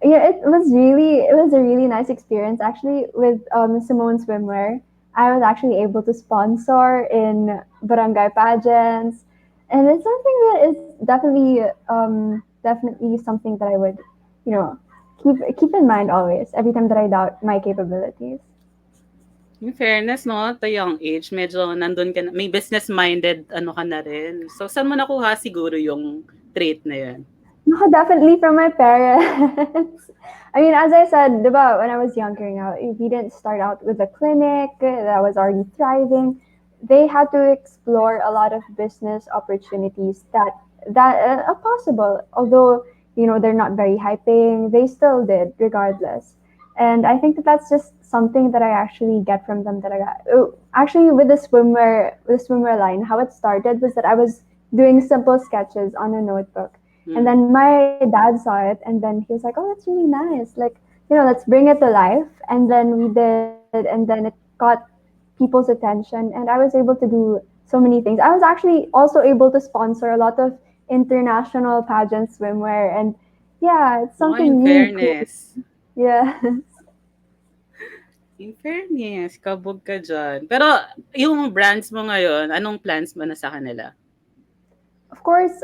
yeah, it was a really nice experience actually with Simone Swimwear. I was actually able to sponsor in barangay pageants, and it's something that is definitely something that I would, you know, keep in mind always every time that I doubt my capabilities. In fairness 'no, at a young age medyo nandun ka na may business-minded ano ka na rin. So, saan mo nakuha siguro yung trait na yun? No, definitely from my parents. I mean, as I said, diba, when I was younger, we didn't start out with a clinic that was already thriving. They had to explore a lot of business opportunities that are possible. Although they're not very high paying, they still did regardless. And I think that that's just something that I actually get from them. That I got actually with the swimwear line. How it started was that I was doing simple sketches on a notebook, and Hmm. then my dad saw it, and then he was like, "Oh, that's really nice. Like, let's bring it to life." And then we did, and then it got people's attention, and I was able to do so many things. I was actually also able to sponsor a lot of international pageant swimwear, and yeah, it's Oh, in something really cool. fairness. Yeah. In fairness, kabog ka diyan. Pero yung brands mo ngayon, anong plans mo na sa kanila? Of course,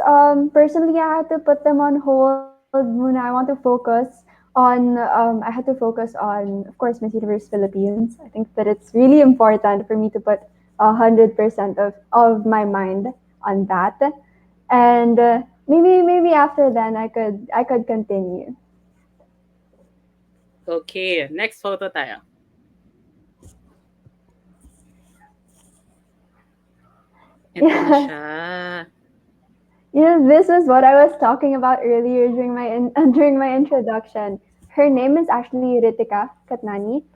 personally, I had to put them on hold. Muna, I want to focus I had to focus on, of course, Miss Universe Philippines. I think that it's really important for me to put 100% of my mind on that, and maybe after then I could continue. Okay, next photo tayo. Ito na Yes. siya. This is what I was talking about earlier during during my introduction. Her name is actually Ritika Katnani.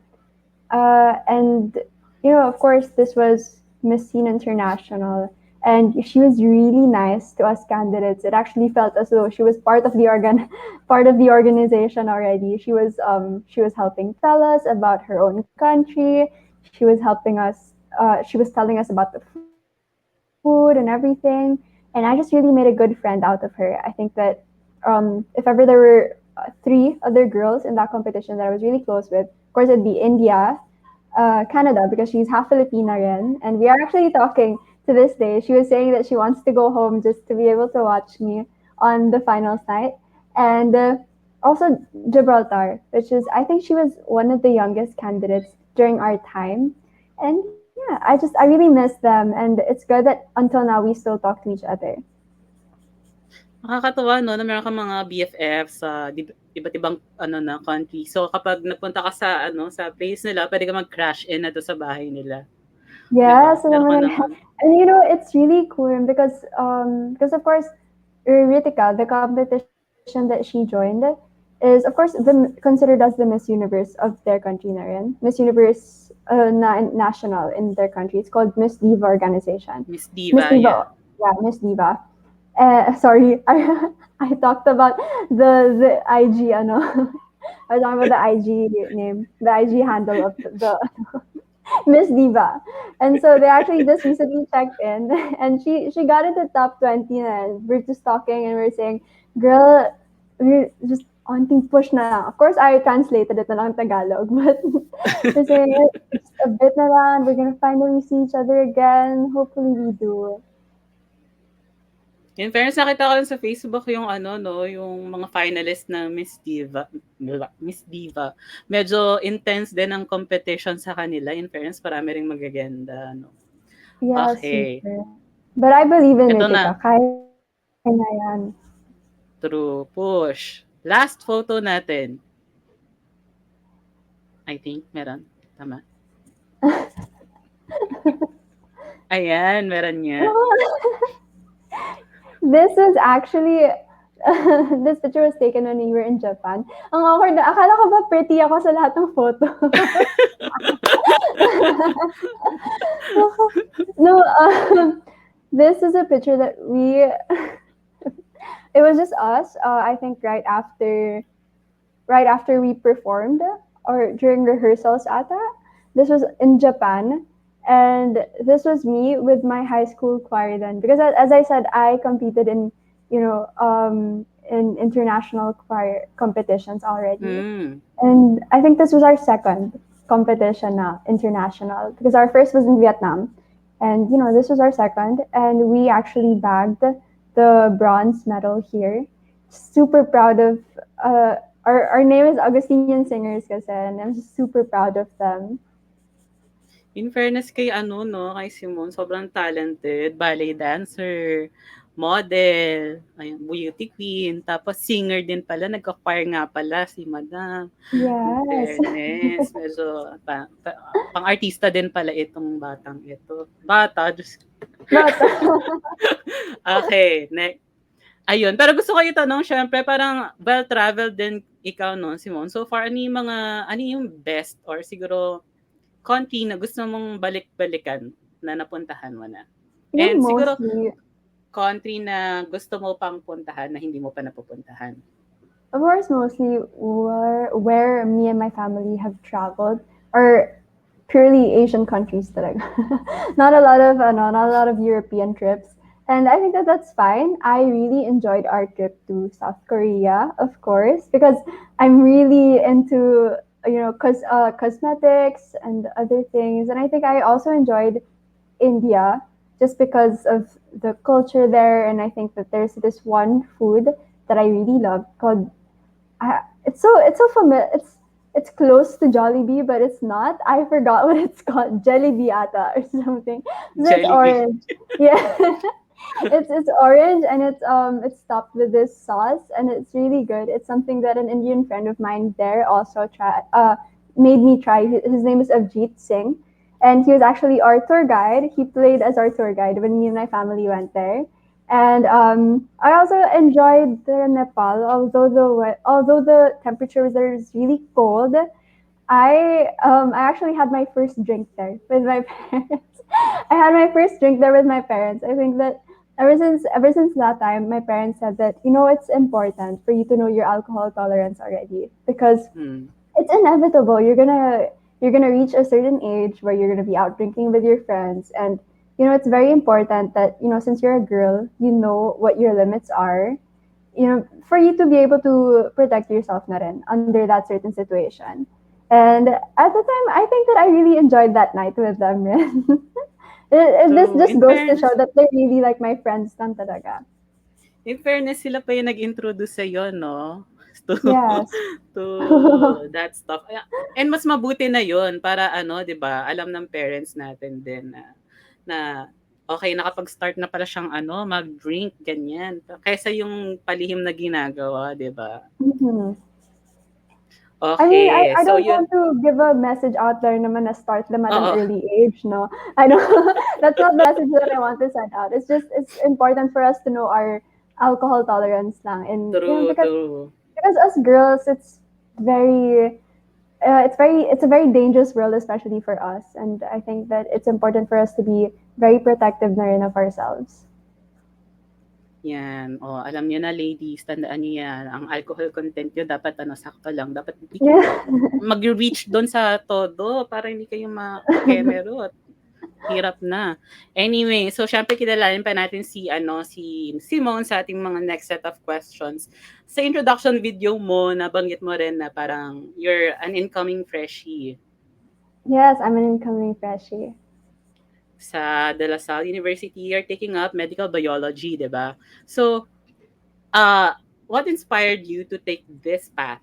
And of course, this was Miss Teen International, and she was really nice to us candidates. It actually felt as though she was part of the part of the organization already. She was helping tell us about her own country. She was helping us. She was telling us about the food and everything. And I just really made a good friend out of her. I think that if ever there were three other girls in that competition that I was really close with, of course it'd be India, Canada, because she's half Filipina rin. And we are actually talking to this day. She was saying that she wants to go home just to be able to watch me on the finals night. And also Gibraltar, which is, I think she was one of the youngest candidates during our time. And yeah, I really miss them. And it's good that until now we still talk to each other. Nakakatuwa 'no, na meron kang mga BFF sa iba't ibang ano na country. So kapag nagpunta ka sa ano, sa place nila, puwede ka mag-crash in na do'n sa bahay nila, 'di ba? Yes, Meron ka and naman. it's really cool because of course Ritika, the competition that she joined is, of course, considered as the Miss Universe of their country na rin. Miss Universe national in their country. It's called Miss Diva organization. Miss Miss Diva, yeah. Diva, yeah, Miss Diva. Sorry, I talked about the IG ano. I was talking about the IG name, the IG handle of the Miss Diva. And so they actually just recently checked in and she got into top 20 and we're just talking and we're saying, girl, we're just onting push na. Of course, I translated it na lang Tagalog, but we're saying just a bit na lang. We're gonna finally see each other again. Hopefully we do. In fairness, nakita ko lang sa Facebook yung ano, no, yung mga finalist na Miss Diva. Miss Diva. Medyo intense din ang competition sa kanila. In fairness, marami ring magaganda, no. Yeah, Okay. super. But I believe in Ito na. Ritika. Kaya na yan. True. Push. Last photo natin. I think meron. Tama. Ayan, meron nga. This was actually this picture was taken when we were in Japan. Ang awkward na, akala ko ba pretty ako sa lahat ng photo? No, this is a picture that it was just us, I think right after we performed or during rehearsals ata. This was in Japan. And this was me with my high school choir then. Because as I said, I competed in international choir competitions already. Mm. And I think this was our second competition now, international. Because our first was in Vietnam. And, this was our second. And we actually bagged the bronze medal here. Super proud of our name is Augustinian Singers kasi, and I'm just super proud of them. In fairness kay ano, no, kay Simone, sobrang talented. Ballet dancer, model, ayun, beauty queen, tapos singer din pala. Nagka-choir nga pala si Madam. In Yes. fairness, medyo pang-artista din pala itong batang ito. Bata, Diyos. But, Okay, next. Ayun, pero gusto ko itanong, syempre, parang well-traveled din ikaw, no, Simone. So far, ano yung best or siguro country na gusto mong balik-balikan na napuntahan mo na? And siguro, mostly, country na gusto mo pang puntahan na hindi mo pa napupuntahan? of course, mostly where me and my family have traveled are purely Asian countries talaga. Not a lot of European trips. And I think that that's fine. I really enjoyed our trip to South Korea, of course, because I'm really into cosmetics and other things. And I think I also enjoyed India just because of the culture there. And I think that there's this one food that I really love called it's so familiar. It's close to Jollibee, but it's not. I forgot what it's called. Jollibee ata or something. So it's Jollibee. orange. Yeah. It's orange and it's topped with this sauce and it's really good. It's something that an Indian friend of mine there also made me try. His name is Avjit Singh, and he was actually our tour guide. He played as our tour guide when me and my family went there. And I also enjoyed the Nepal, although the temperature there is really cold. I actually had my first drink there with my parents. I had my first drink there with my parents. I think that ever since that time, my parents said that it's important for you to know your alcohol tolerance already because it's inevitable. You're gonna reach a certain age where you're gonna be out drinking with your friends, and it's very important that since you're a girl, you know what your limits are. For you to be able to protect yourself na rin under that certain situation. And at the time, I think that I really enjoyed that night with them. This True. just In goes to show fairness, that they're really like my friends lang talaga. sila pa yung nag-introduce sa'yo, no? To, Yes. to that stuff. And mas mabuti na yun para di ba, alam ng parents natin din na okay, nakapag-start na pala siyang mag-drink, ganyan. Kaysa yung palihim na ginagawa, di ba? Mhm. I mean, Okay, I so don't yun. want to give a message out there naman na start them at an Oo. early age, no? I know that's not the message that I want to send out. It's important for us to know alcohol tolerance lang. And True, true. because us girls, very it's a very dangerous world, especially for us. And I think that it's important for us to be very protective na rin of ourselves. Yan. Oh, alam niyo na ladies, tandaan niyo yan. Ang alcohol content niyo dapat sakto lang. Dapat hindi kayo Yeah. mag-reach doon sa todo para hindi kayo ma-kemerot. Hirap na. Anyway, so syempre kilalanin pa natin si Simone sa ating mga next set of questions. Sa introduction video mo, nabanggit mo rin na parang you're an incoming freshie Yes, I'm an incoming freshie. sa De La Salle University. You're taking up medical biology, di ba? So, what inspired you to take this path?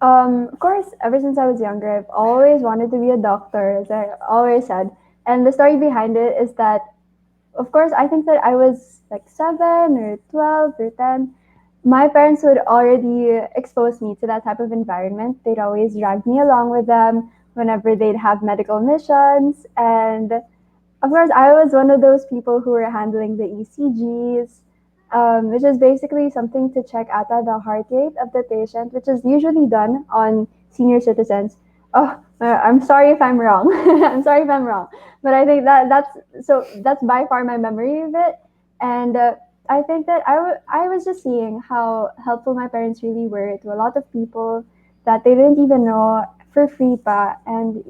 Of course, ever since I was younger, I've always wanted to be a doctor, as I always said. And the story behind it is that, of course, I think that I was like 7 or 12 or 10. My parents would already expose me to that type of environment. They'd always drag me along with them whenever they'd have medical missions. And of course, I was one of those people who were handling the ECGs, which is basically something to check ata the heart rate of the patient, which is usually done on senior citizens. Oh, I'm sorry if I'm wrong. I'm sorry if I'm wrong, but I think that's by far my memory of it, and I think that I was just seeing how helpful my parents really were to a lot of people that they didn't even know for free pa, and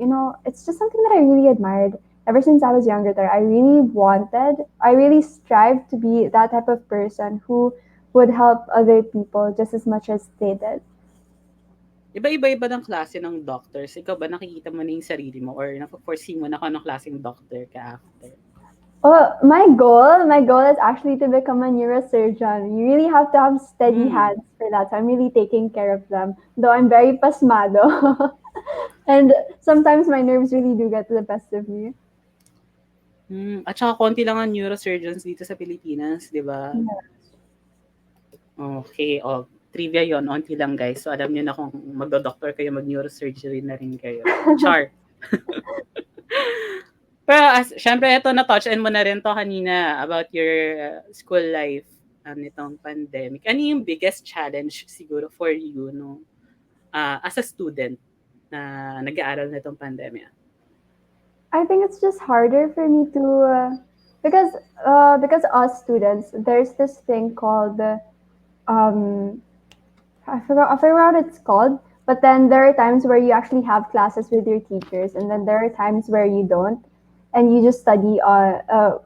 it's just something that I really admired ever since I was younger there, I really strived to be that type of person who would help other people just as much as they did. Iba-iba ng klase ng doctors. Ikaw ba nakikita mo na yung sarili mo or na-foresee mo na kung anong klaseng doctor ka after? Oh, my goal is actually to become a neurosurgeon. You really have to have steady hands for that. So I'm really taking care of them. Though I'm very pasmado. And sometimes my nerves really do get the best of me. At saka konti lang ang neurosurgeons dito sa Pilipinas, di ba? Yeah. Okay, trivia yon, onti lang guys. So alam niyo na kung magdo-doctor kayo, mag-neurosurgery na rin kayo. Char. Pero syempre ito na-touch mo na rin to kanina about your school life nitong pandemic. Ano yung biggest challenge siguro for you no as a student na nag-aaral nitong pandemya? I think it's just harder for me to because us students, there's this thing called um, I forgot what it's called. But then there are times where you actually have classes with your teachers, and then there are times where you don't, and you just study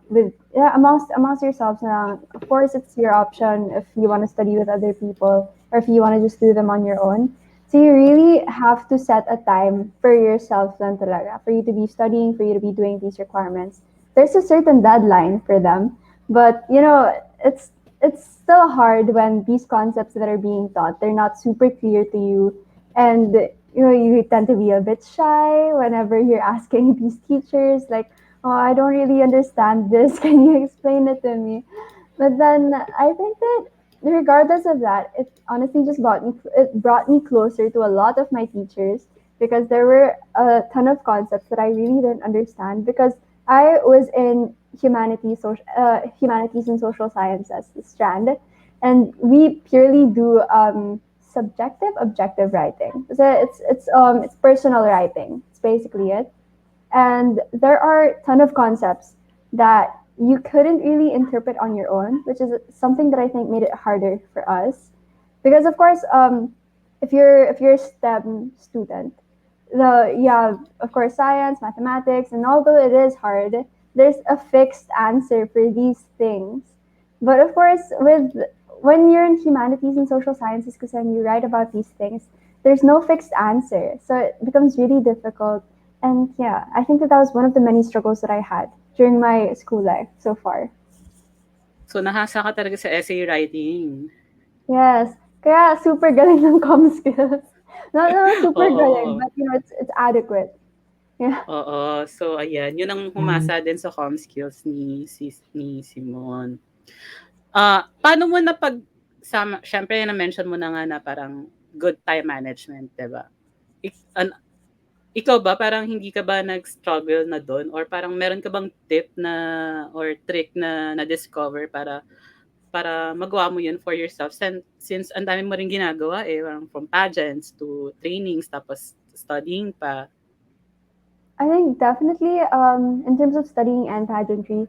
with amongst yourselves. Now, of course, it's your option if you want to study with other people or if you want to just do them on your own. So you really have to set a time for yourself lang talaga, for you to be studying, for you to be doing these requirements. There's a certain deadline for them, but it's still hard when these concepts that are being taught they're not super clear to you, and you tend to be a bit shy whenever you're asking these teachers like, oh, I don't really understand this, can you explain it to me? But then I think that regardless of that, it honestly just brought me closer to a lot of my teachers, because there were a ton of concepts that I really didn't understand, because I was in humanities and social sciences strand, and we purely do subjective objective writing. So it's personal writing. It's basically it. And there are a ton of concepts that you couldn't really interpret on your own, which is something that I think made it harder for us. Because of course, if you're a STEM student, you have of course science, mathematics, and although it is hard, there's a fixed answer for these things. But of course, with when you're in humanities and social sciences, because then you write about these things, there's no fixed answer, so it becomes really difficult. And yeah, I think that was one of the many struggles that I had during my school life so far. So nahasa ka talaga sa essay writing. Yes, kaya super galing ng com skills. Not super galing, Oo. but it's adequate. Yeah. Oo. So ayan, yun ang humasa din sa com skills ni Simone. Paano mo syempre na-mention mo na nga na parang good time management, 'di ba? Ikaw ba parang hindi ka ba nag-struggle na doon or parang meron ka bang tip na or trick na na-discover para para magawa mo yun for yourself. Since ang dami mo rin ginagawa parang from pageants to trainings, tapos studying pa. I think definitely, in terms of studying and pageantry,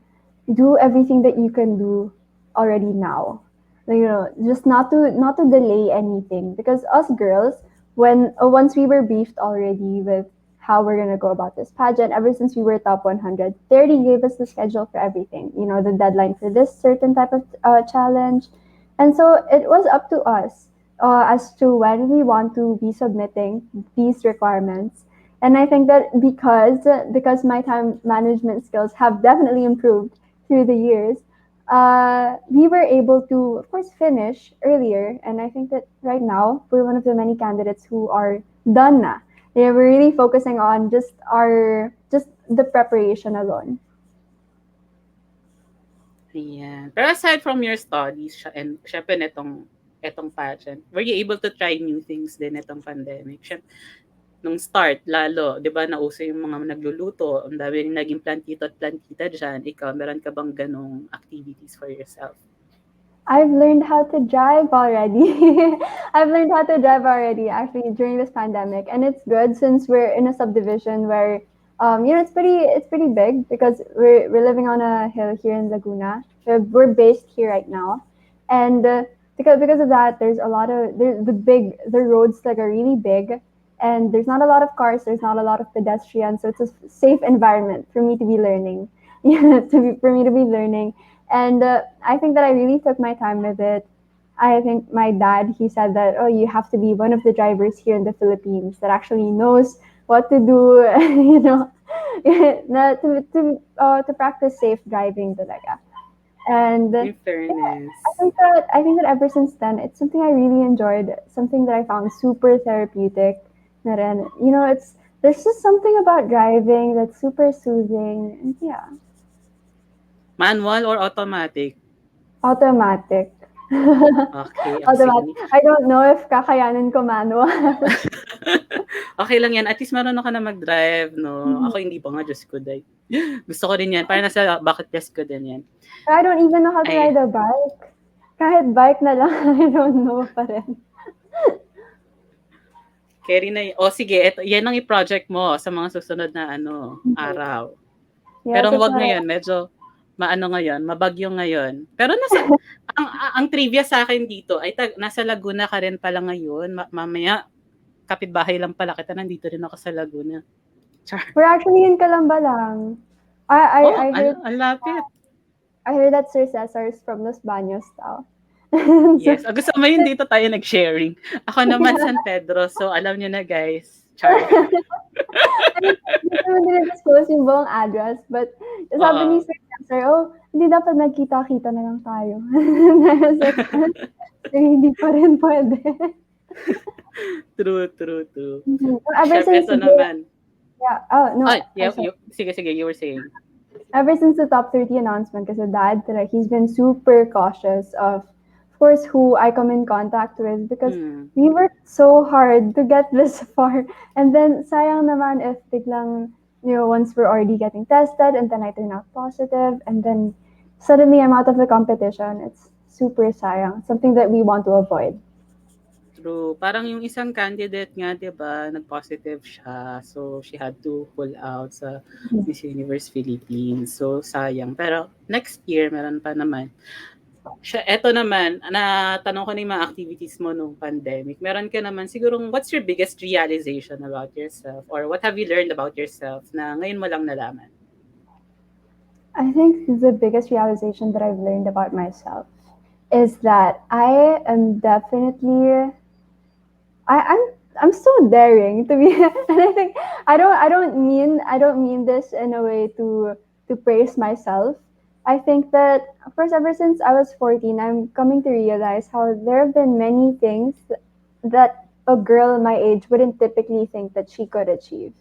do everything that you can do already now. Like, just not to delay anything, because us girls, when once we were briefed already with how we're gonna go about this pageant, ever since we were top 100, they already gave us the schedule for everything. The deadline for this certain type of challenge, and so it was up to us as to when we want to be submitting these requirements. And I think that because my time management skills have definitely improved through the years, we were able to, of course, finish earlier. And I think that right now we're one of the many candidates who are done na. Yeah, we're really focusing on just the preparation alone. Ayan. Pero aside from your studies, and syempre etong pageant, were you able to try new things din itong pandemic? Syempre, nung start, lalo, di ba, nauso yung mga nagluluto, ang dami rin naging plantito at plantita dyan. Ikaw, meron ka bang ganong activities for yourself? I've learned how to drive already. I've learned how to drive already actually during this pandemic, and it's good since we're in a subdivision where it's pretty big because we're living on a hill here in Laguna. We're based here right now, and because of that, there's a lot of the roads like are really big, and there's not a lot of cars. There's not a lot of pedestrians, so it's a safe environment for me to be learning. For me to be learning, and I think that I really took my time with it. I think my dad, he said that, oh, you have to be one of the drivers here in the Philippines that actually knows what to do, to practice safe driving talaga. And In fairness. I think that ever since then, it's something I really enjoyed, something that I found super therapeutic. Na rin. There's just something about driving that's super soothing. And yeah, Manual or automatic? automatic. Okay, Automatic. sige. I don't know if kakayanin ko manual. Okay lang yan. At least marunong ka na mag-drive, no? Mhm. Ako hindi pa nga, Diyos ko, day. Gusto ko din yan. Parang nasa bucket list ko din yan. I don't even know how to Ay, ride a bike. Kahit bike na lang, I don't know pa rin. carry na yun. O sige, yan ang i-project mo sa mga susunod na Mhm. araw. Yes, Pero that's wag what I. ngayon, medyo ngayon, mabagyo ngayon. Pero ang trivia sa akin dito ay nasa Laguna ka rin pala ngayon. Mamaya, kapitbahay lang pala kita, nandito rin ako sa Laguna. Char. We're actually in Calamba lang. I Oh, I heard ang lapit. I heard that Sir Cesar's from Los Baños daw. So, Yes. Gusto mo yun, dito tayo nag-sharing. Ako naman San Pedro, so alam nyo na guys. Char. I mean, hindi naman dinidisclose yung buong address, but sabi ni Oo. Sir Cesar, oh, hindi dapat nagkita-kita na lang tayo. So, hindi pa rin pwede. True, true, true. So, ever Chef, since eto naman. yeah, oh, no, Ay, I'm sorry. sige, you were saying. Ever since the top 30 announcement, kasi dad, he's been super cautious of course, who I come in contact with because Hmm. we worked so hard to get this far. And then, sayang naman if biglang, once we're already getting tested and then I turn out positive and then suddenly I'm out of the competition. It's super sayang. Something that we want to avoid. True. Parang yung isang candidate nga, 'di ba, nag-positive siya. So, she had to pull out sa Miss Universe Philippines. So, sayang. Pero next year, meron pa naman. Eto naman, natanong ko na yung mga activities mo nung pandemic. Meron ka naman, sigurong, what's your biggest realization about yourself? Or what have you learned about yourself na ngayon mo lang nalaman? I think the biggest realization that I've learned about myself is that I am definitely I'm so daring to be, and I think I don't mean this in a way to praise myself. I think that of course ever since I was 14, I'm coming to realize how there have been many things that a girl my age wouldn't typically think that she could achieve.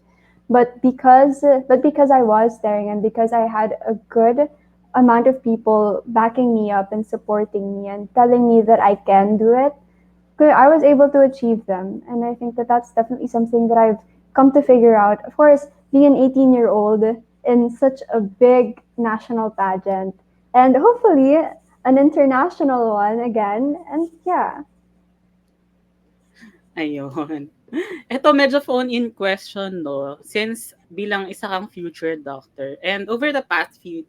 But because I was daring and because I had a good amount of people backing me up and supporting me and telling me that I can do it, I was able to achieve them. And I think that that's definitely something that I've come to figure out. Of course, being an 18-year-old in such a big national pageant, and hopefully, an international one again. And yeah. Ayun. Eto medyo phone-in question 'no, since bilang isa kang future doctor and over the past few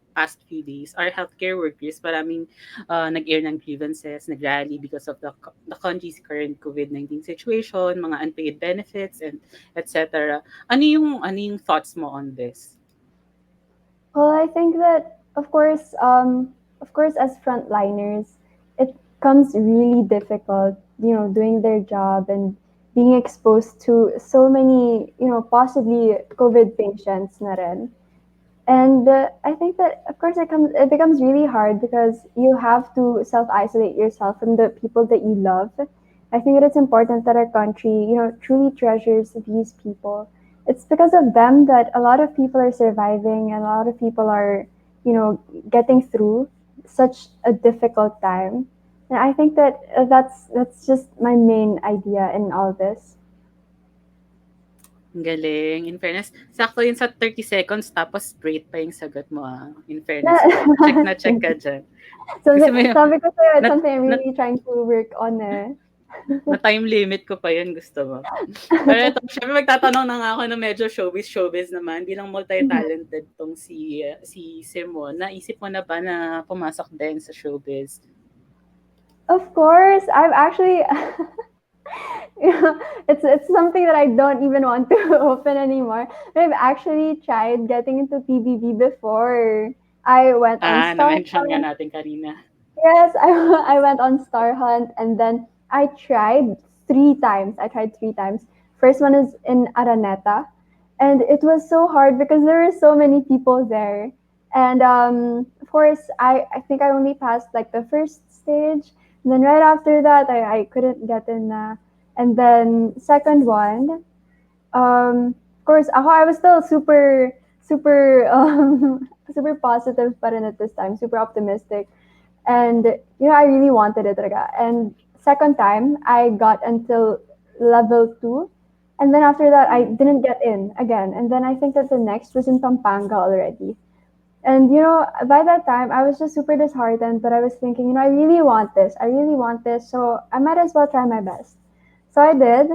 days, our healthcare workers maraming, nag-air ng grievances, nag-rally because of the country's current COVID-19 situation, mga unpaid benefits and et cetera. Ano yung thoughts mo on this? Well, I think that of course, as frontliners, it comes really difficult, doing their job and being exposed to so many, possibly COVID patients na rin. And I think that, of course, it becomes really hard because you have to self isolate yourself from the people that you love. I think that it's important that our country, truly treasures these people. It's because of them that a lot of people are surviving and a lot of people are, getting through such a difficult time. And I think that that's just my main idea in all this. Ang galing, in fairness. Sakto yun sa 30 seconds tapos straight pa yung sagot mo, in fairness sa'yo. Check na check ka diyan. Kasi may Sabi ko sa'yo, it's na something I'm na really trying to work on eh. na-time limit ko pa yun, gusto mo. Pero ito, syempre magtatanong na nga ako ng medyo showbiz naman. Bilang multi-talented tong si Simon, naisip mo na ba na pumasok din sa showbiz? Of course, I've actually it's something that I don't even want to open anymore. But I've actually tried getting into PBB before. I went on Star Na-mention nga Hunt. natin kanina. Yes, I went on Star Hunt and then I tried 3 times. I tried 3 times. First one is in Araneta, and it was so hard because there were so many people there. And of course, I think I only passed like the first stage. And then right after that, I couldn't get in. And then second one, of course, I was still super, super positive pa rin at this time, super optimistic. And, I really wanted it talaga. And second time, I got until level 2. And then after that, I didn't get in again. And then I think that the next was in Pampanga already. And, by that time, I was just super disheartened, but I was thinking, I really want this. I really want this. So I might as well try my best. So I did.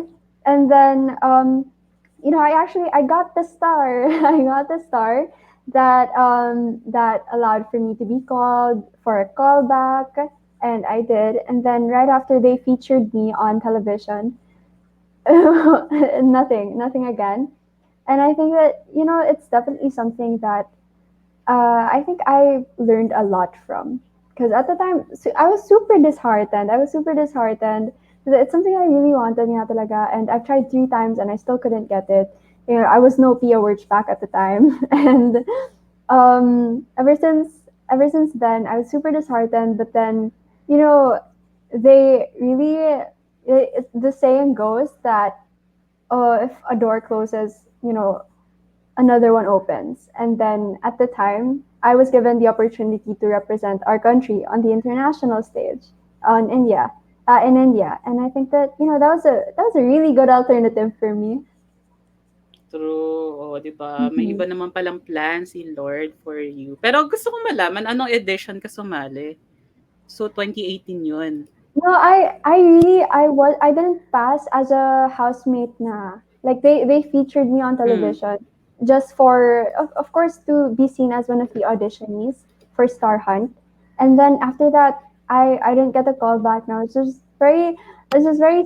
And then, I got the star. I got the star that allowed for me to be called for a callback. And I did. And then right after they featured me on television, nothing again. And I think that, it's definitely something that I think I learned a lot from. Because at the time, I was super disheartened. I was super disheartened. It's something I really wanted nga talaga. And I've tried 3 times and I still couldn't get it. I was no Pia back at the time. And ever since then, I was super disheartened. But then, you know, they really, the saying goes that if a door closes, another one opens. And then at the time, I was given the opportunity to represent our country on the international stage on India, in India. And I think that that was a really good alternative for me. True, oo, 'di ba? May Mhm. iba naman palang plan si Lord for you. Pero gusto kong malaman anong edition ka sumali? So 2018 'yun. No, I didn't pass as a housemate na. Like they featured me on Hmm. television just for of course to be seen as one of the auditionees for Star Hunt. And then after that I didn't get a call back now. It's just very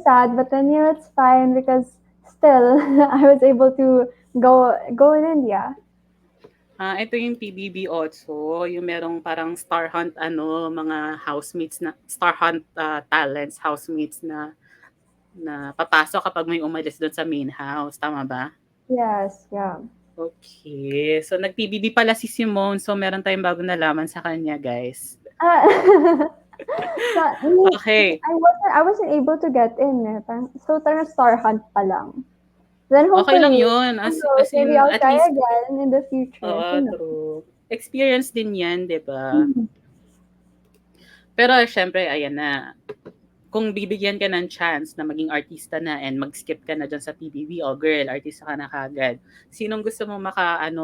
sad, but then it's fine because still I was able to go in India. Ito yung PBB also, yung merong parang Star Hunt ano, mga housemates na Star Hunt talents, housemates na papasok kapag may umalis doon sa main house, tama ba? Yes, yeah. Okay. So nag-PBB pala si Simone, so meron tayong bagong nalaman sa kanya, guys. So, Okay. I wasn't able to get in eh. So, talaga Star Hunt pa lang. Then Okay lang hopefully, 'yun, who as knows, as maybe in I'll at try least again in the future. oo, Who knows? true. Experience din 'yan, 'di ba? Mhm. Pero siyempre ayan na, kung bibigyan ka ng chance na maging artista na and mag-skip ka na diyan sa PBB, oh girl, artista ka na kaagad. Sinong gusto mo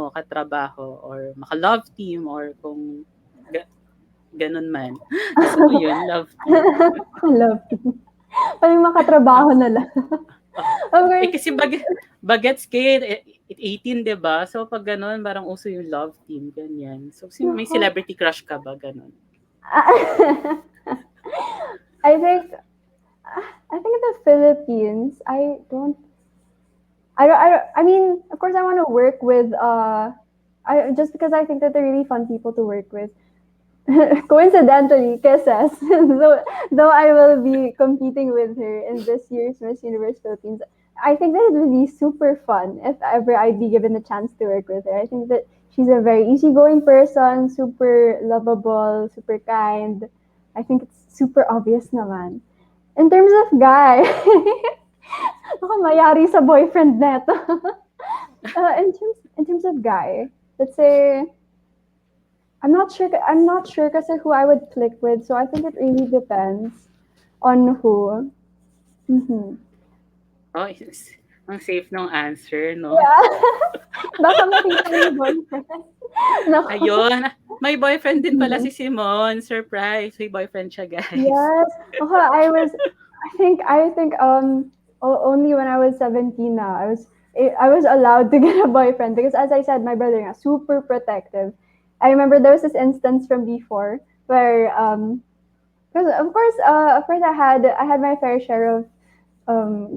katrabaho or maka-love team or kung ga ganun man. Gusto mo yun, love team? Love team. Parang makatrabaho na lang. Oh. Of course. Kasi bagets kayo, 18, di ba? So, pag ganun, parang uso yung love team, ganyan. So, may Nako. celebrity crush ka ba, ganun? I think the Philippines. I mean, of course, I want to work with. Just because I think that they're really fun people to work with. Coincidentally, Kesses, though I will be competing with her in this year's Miss Universe Philippines, I think that it would be super fun if ever I'd be given a chance to work with her. I think that she's a very easygoing person, super lovable, super kind. I think it's super obvious naman. In terms of guy, ako mayari sa boyfriend neto. In terms of guy, let's say I'm not sure. I'm not sure kasi who I would click with. So I think it really depends on who. Mm-hmm. Oh, ang safe ng answer, no? Yeah. Baka makita mo boyfriend. Nako. Ayun. May boyfriend din pala Mhm. si Simone. Surprise. May boyfriend siya, guys. Yes. Okay, I think only when I was 17 now I was allowed to get a boyfriend because as I said my brother nga super protective. I remember there was this instance from before where because of course I had my fair share of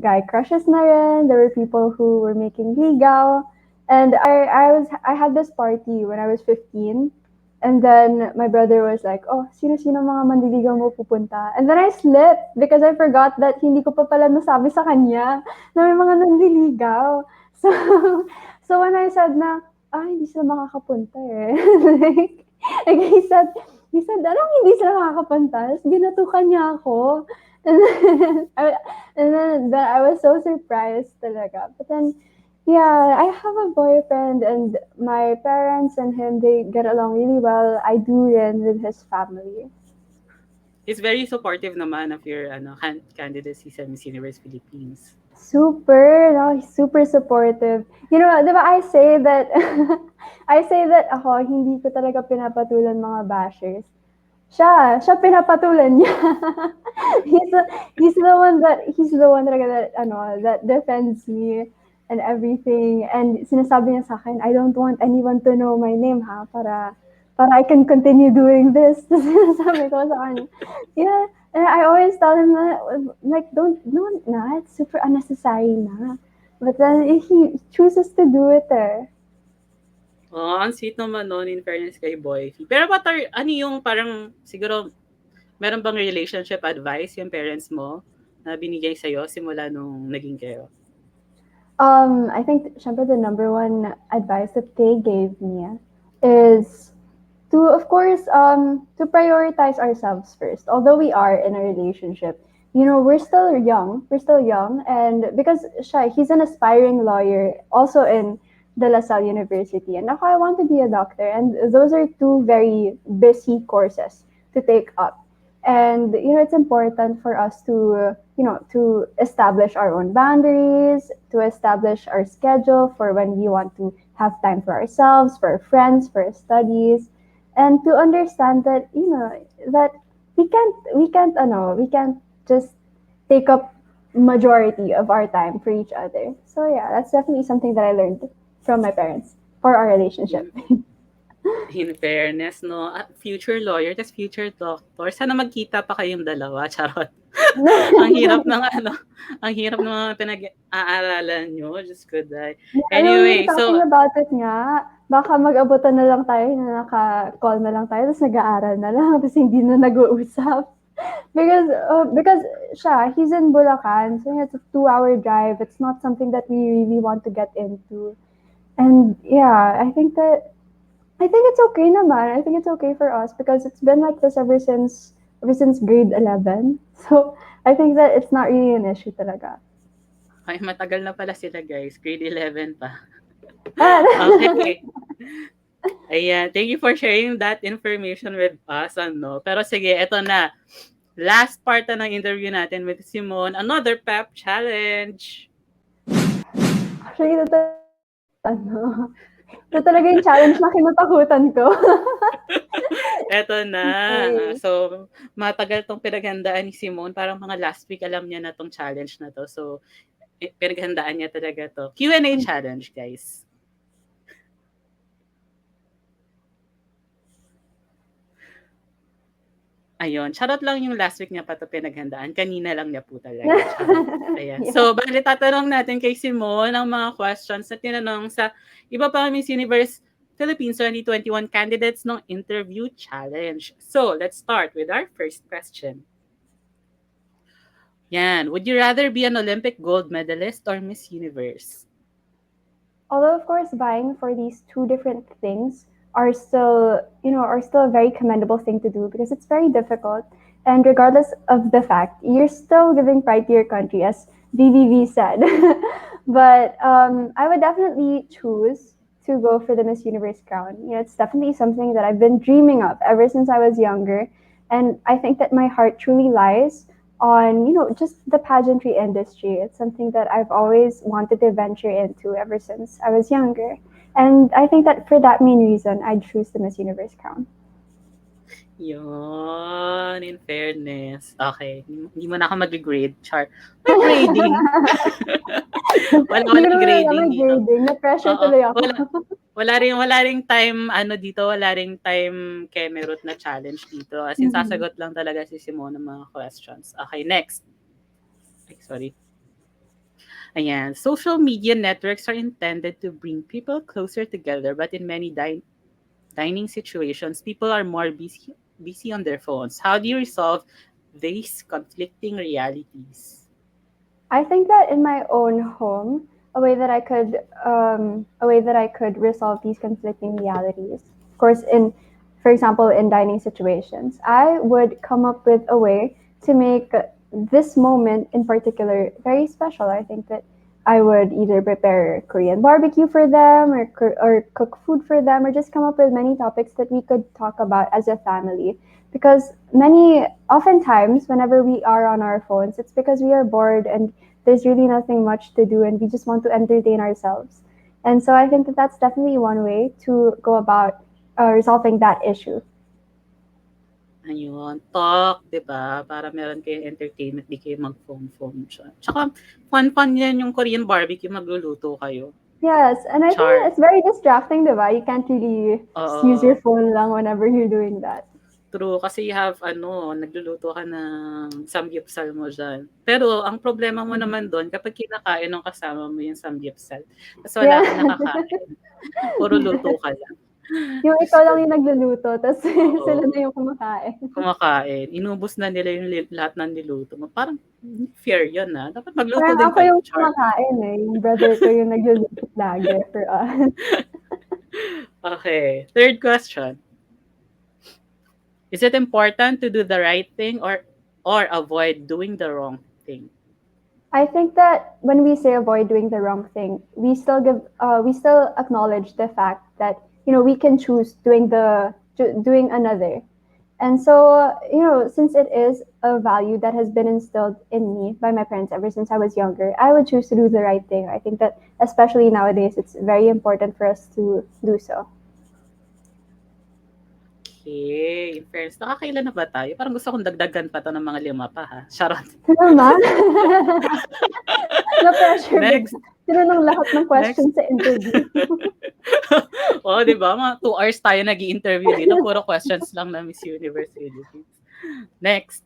guy crushes na rin. There were people who were making ligaw. And I had this party when I was 15. And then my brother was like, oh, sino-sino mga manliligaw mo pupunta? And then I slipped because I forgot that hindi ko pa pala nasabi sa kanya na may mga nanliligaw. So, so when I said na, hindi sila makakapunta eh. like he said, anong hindi sila makakapunta? Tapos binatukan niya ako. And then I was so surprised talaga. But then, yeah, I have a boyfriend and my parents and him, they get along really well. I do rin with his family. He's very supportive naman of your candidacy sa Miss Universe Philippines. Super, no? He's super supportive. You know, di ba I say that, ako, hindi ko talaga pinapatulan mga bashers. Siya pinapatulan niya. he's the one talaga that defends me and everything. And sinasabi niya sa akin, I don't want anyone to know my name para I can continue doing this. Sinasabi ko sa kanya. Yeah, and I always tell him that, like, don't na, it's super unnecessary na. But then he chooses to do it eh. Oh, ang sweet naman nun, in fairness kay Boyfie. Pero ano yung parang, siguro, meron bang relationship advice yung parents mo na binigay sa'yo simula nung naging kayo? I think, syempre, the number one advice that they gave me is to, of course, to prioritize ourselves first. Although we are in a relationship, we're still young. And because he's an aspiring lawyer, also in De La Salle University, and ako, I want to be a doctor. And those are two very busy courses to take up. And it's important for us to establish our own boundaries, to establish our schedule for when we want to have time for ourselves, for our friends, for our studies, and to understand that that we can't just take up majority of our time for each other. So yeah, that's definitely something that I learned from my parents for our relationship. In fairness, no? Future lawyer, tas future doctor. Sana magkita pa kayong dalawa. Charot. ang hirap ng mga pinag-aaralan nyo. Just good day. Anyway, talking about it nga, baka mag-abutan na lang tayo na naka-call na lang tayo, tapos nag-aaral na lang, tapos hindi na nag-uusap. Because he's in Bulacan, so it's a 2-hour drive. It's not something that we really want to get into. And yeah, I think it's okay naman. I think it's okay for us because it's been like this ever since grade 11. So I think that it's not really an issue talaga. Ay, matagal na pala sila, guys. Grade 11 pa. Ah, Okay. Ayan. Thank you for sharing that information with us. Pero sige, eto na. Last part na ng interview natin with Simone. Another PEP challenge. Actually, ito talaga yung challenge na kinatakutan ko. Eto na. Okay. So, matagal 'tong pinaghandaan ni Simone. Parang mga last week alam niya na 'tong challenge na 'to. So, pinaghandaan niya talaga 'to. Q&A challenge, guys. Ayun, charot lang yung last week niya pa 'to pinaghandaan. Kanina lang niya po talaga, charot. Ayan. Yeah. So, bale tatanong natin kay Simone ang mga questions na tinanong sa iba pang Miss Universe Philippines 2021 candidates ng interview challenge. So, let's start with our first question. Yan, would you rather be an Olympic gold medalist or Miss Universe? Although of course vying for these two different things are still, are still a very commendable thing to do because it's very difficult. And regardless of the fact, you're still giving pride to your country, as VVV said. But I would definitely choose to go for the Miss Universe crown. It's definitely something that I've been dreaming of ever since I was younger. And I think that my heart truly lies on just the pageantry industry. It's something that I've always wanted to venture into ever since I was younger, and I think that for that main reason I'd choose the Miss Universe crown. Yun, in fairness. Okay, hindi mo na ako mag-grade, char. May grading. Hindi ko Walang naman alam grading ang dito. grading. Na-pressure Oo, tuloy ako. wala ring time dito, wala ring time Kemerut na challenge dito. As in, Mhm. sasagot lang talaga si Simone ng mga questions. Okay, next. Ay, sorry. Ayan, social media networks are intended to bring people closer together, but in many dining situations, people are more busy on their phones. How do you resolve these conflicting realities? I think that in my own home, a way that I could resolve these conflicting realities. Of course, for example, in dining situations, I would come up with a way to make this moment in particular very special. I think that I would either prepare Korean barbecue for them, or cook food for them, or just come up with many topics that we could talk about as a family. Because oftentimes, whenever we are on our phones, it's because we are bored and there's really nothing much to do and we just want to entertain ourselves. And so I think that that's definitely one way to go about resolving that issue. Ayun, talk, 'di ba? Para meron kayong entertainment, di kayo mag-phone-phone siya. Tsaka fun-fun yan yung Korean barbecue, magluluto kayo. Yes, and I think Char. it's very distracting, diba? You can't really just use your Oo. phone lang whenever you're doing that. True, kasi you have nagluluto ka ng samgyupsal mo diyan. Pero ang problema mo naman do'n kapag kinakain ng kasama mo yung samgyupsal, ta's wala Yeah. kang nakakain, puro luto ka lang. Yung Diyos ikaw ko, lang yung nagluluto, tapos sila oo, na yung kumakain. kumakain, inubos na nila yung lahat ng niluto mo. Parang hindi fair 'yun, dapat magluto Parang din ako kayo, yung char. kumakain eh. Yung brother ko yung nagluluto lagi for us. Okay, third question. Is it important to do the right thing or avoid doing the wrong thing? I think that when we say avoid doing the wrong thing, we still acknowledge the fact that we can choose doing another. And so since it is a value that has been instilled in me by my parents ever since I was younger, I would choose to do the right thing. I think that especially nowadays, it's very important for us to do so. Okay, in fairness, nakakailan na ba tayo? Parang gusto kong dagdagan pa 'to ng mga 5 pa, ha. Charot. Sino naman? Na-pressure Next, bigla. Sino nung lahat ng next. questions sa interview? Oo, 'di ba, mga 2 hours tayo nag-i-interview dito, puro questions lang na Miss Universe Philippines. Next,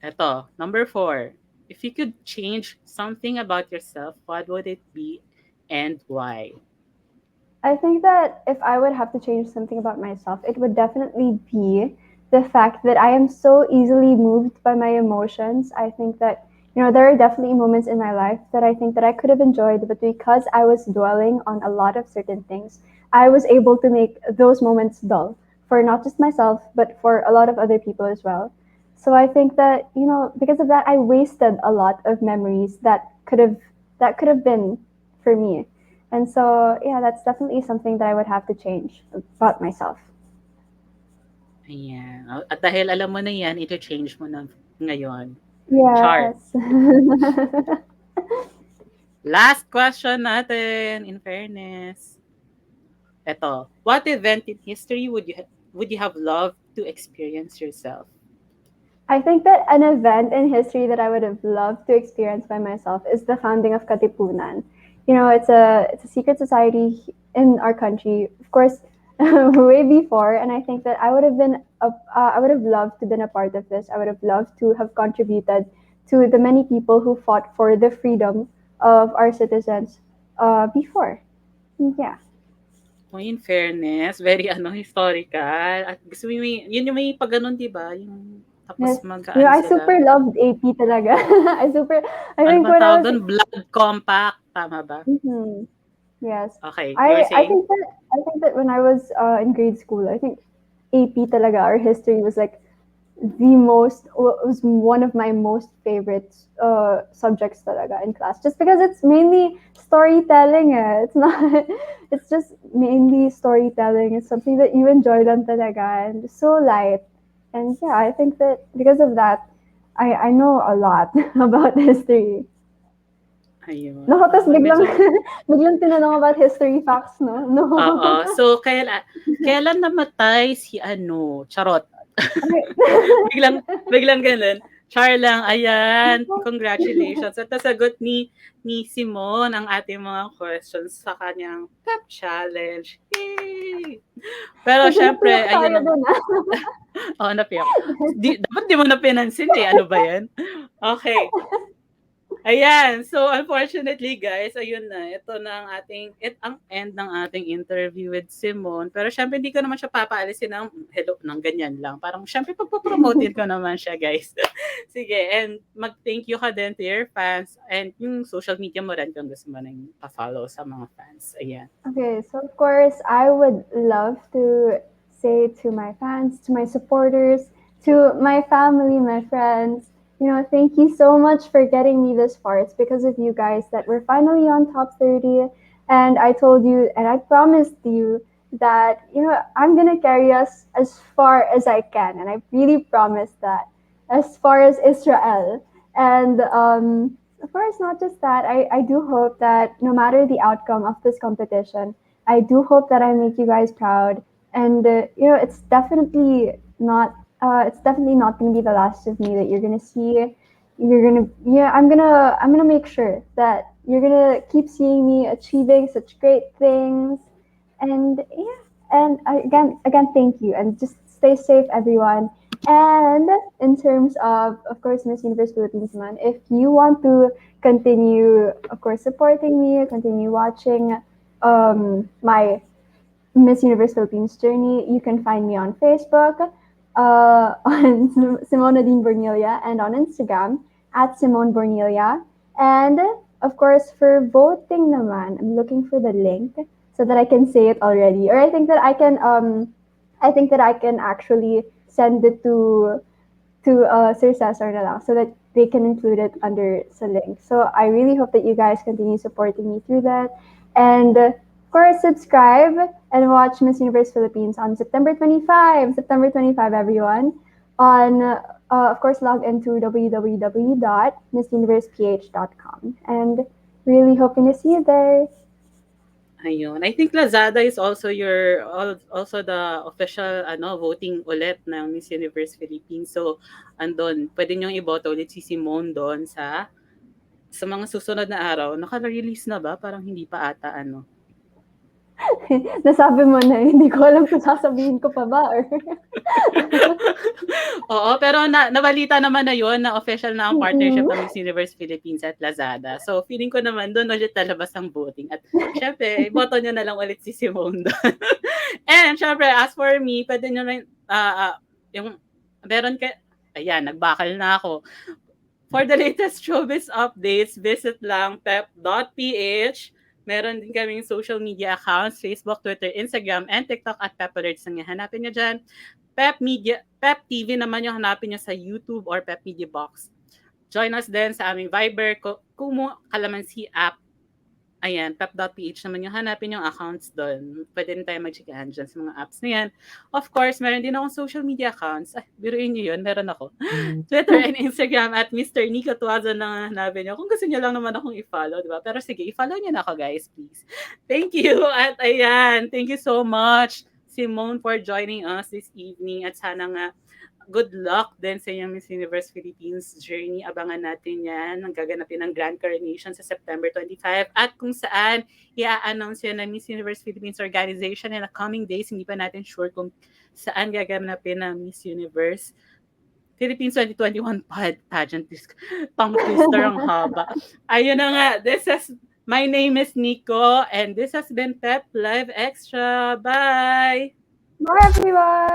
eto, number 4. If you could change something about yourself, what would it be and why? I think that if I would have to change something about myself, it would definitely be the fact that I am so easily moved by my emotions. I think that, there are definitely moments in my life that I think that I could have enjoyed, but because I was dwelling on a lot of certain things, I was able to make those moments dull for not just myself, but for a lot of other people as well. So I think that, because of that, I wasted a lot of memories that could have been for me. And so, yeah, that's definitely something that I would have to change about myself. Ayan. At dahil alam mo na 'yan, ito-change mo na ngayon. Char. Yes. Last question natin, in fairness. Eto, what event in history would you have loved to experience yourself? I think that an event in history that I would have loved to experience by myself is the founding of Katipunan. You know, it's a secret society in our country, of course, way before. And I think that I would have loved to been a part of this. I would have loved to have contributed to the many people who fought for the freedom of our citizens before. Yeah. Oh, in fairness, very historical. At gusto mo yun yung may pag ganun, 'di ba? Yung tapos Yes. You know, mag-aano I sila. super loved AP talaga. I Ano think bang when I tawag was doon? Blood compact, tama ba? mhm. Yes. Okay, you were I saying? think that when I was in grade school, I think AP talaga or history was like was one of my most favorite subjects talaga in class. Just because it's mainly storytelling. It's not. It's just mainly storytelling. It's something that you enjoy lang talaga and so light. And yeah, I think that because of that, I know a lot about history. Ayun. No, tapos biglang, Medyo biglang tinanong about history facts, no? No. oo. So, kailan namatay si ano? Charot. biglang biglang gano'n. Char lang, ayan. Congratulations. At nasagot ni Simon ang ating mga questions sa kanyang PEP challenge. Yay! Pero Medyo syempre, napiyak tayo ayun ang dun, ah. oo, napiyak. Dapat di mo na pinansin eh. Ano ba yan? Okay. Ayan. So, unfortunately, guys, ayun na. Ito na ang end ng ating interview with Simon. Pero syempre, hindi ko naman siya papaalisin ng hello, ng ganyan lang. Parang syempre, pagpapromotin ko naman siya, guys. Sige, and mag-thank you ka din to your fans and yung social media mo rin kung gusto mo nang pa-follow sa mga fans. Ayan. Okay, so of course, I would love to say to my fans, to my supporters, to my family, my friends, you know, thank you so much for getting me this far. It's because of you guys that we're finally on top 30. And I told you, and I promised you that, you know, I'm going to carry us as far as I can. And I really promised that as far as Israel. And of course, not just that, I do hope that no matter the outcome of this competition, I do hope that I make you guys proud. And you know, it's definitely not going to be the last of me that you're going to see. Yeah, I'm gonna make sure that you're gonna keep seeing me achieving such great things. And yeah, and again, thank you, and just stay safe, everyone. And in terms of course, Miss Universe Philippines man, if you want to continue, of course, supporting me, continue watching my Miss Universe Philippines journey, you can find me on Facebook, on Simone Bornilla, and on Instagram at Simone Bornilla. And of course, for voting naman, I'm looking for the link so that I can say it already. Or I think that I can actually send it to Sir Cesar na lang so that they can include it under sa link. So I really hope that you guys continue supporting me through that. And of course, subscribe and watch Miss Universe Philippines on September 25. September 25, everyone. On, of course, log into www.missuniverseph.com. And really hoping to see you there. Ayun. I think Lazada is also the official voting ulit ng Miss Universe Philippines. So andun, pwede niyong iboto ulit si Simone doon sa mga susunod na araw. Naka-release na ba? Parang hindi pa ata ano. Nasabi mo na, hindi ko alam kung sasabihin ko pa ba. Or Oo, pero nabalita naman na yon na official na ang partnership ng Miss Universe Philippines at Lazada. So feeling ko naman doon ulit lalabas ang voting. At syempre, boto nyo na lang ulit si Simone doon. And syempre, as for me, pwede nyo rin, yung, meron ka, ayan, nagbakal na ako. For the latest showbiz updates, visit lang pep.ph. Meron din kaming social media accounts, Facebook, Twitter, Instagram, and TikTok at Pep Alerts na hanapin nyo dyan. Pep TV naman yung hanapin nyo sa YouTube or Pep Media Box. Join us din sa aming Viber, Kumu, Kalamansi app. Ayan, pep.ph naman yung hanapin yung accounts doon. Pwede rin tayo mag-checkan dyan sa mga apps na yan. Of course, meron din akong social media accounts. Biruin nyo yun, meron ako. Twitter and Instagram at Mr. Nikko Tuazon na hanapin nyo. Kung gusto nyo lang naman akong i-follow, di ba? Pero sige, i-follow nyo na ako, guys, please. Thank you. At ayan, thank you so much Simone, for joining us this evening. At sana nga, good luck din sa inyong Miss Universe Philippines journey. Abangan natin yan. Ang gaganapin ng Grand Coronation sa September 25. At kung saan, i-announce yan ng Miss Universe Philippines organization in the coming days. Hindi pa natin sure kung saan gaganapin ng Miss Universe Philippines 2021 pageant. Tongue twister ang haba. Ayun na nga. My name is Nikko, and this has been PEP Live Extra. Bye! Bye, everyone!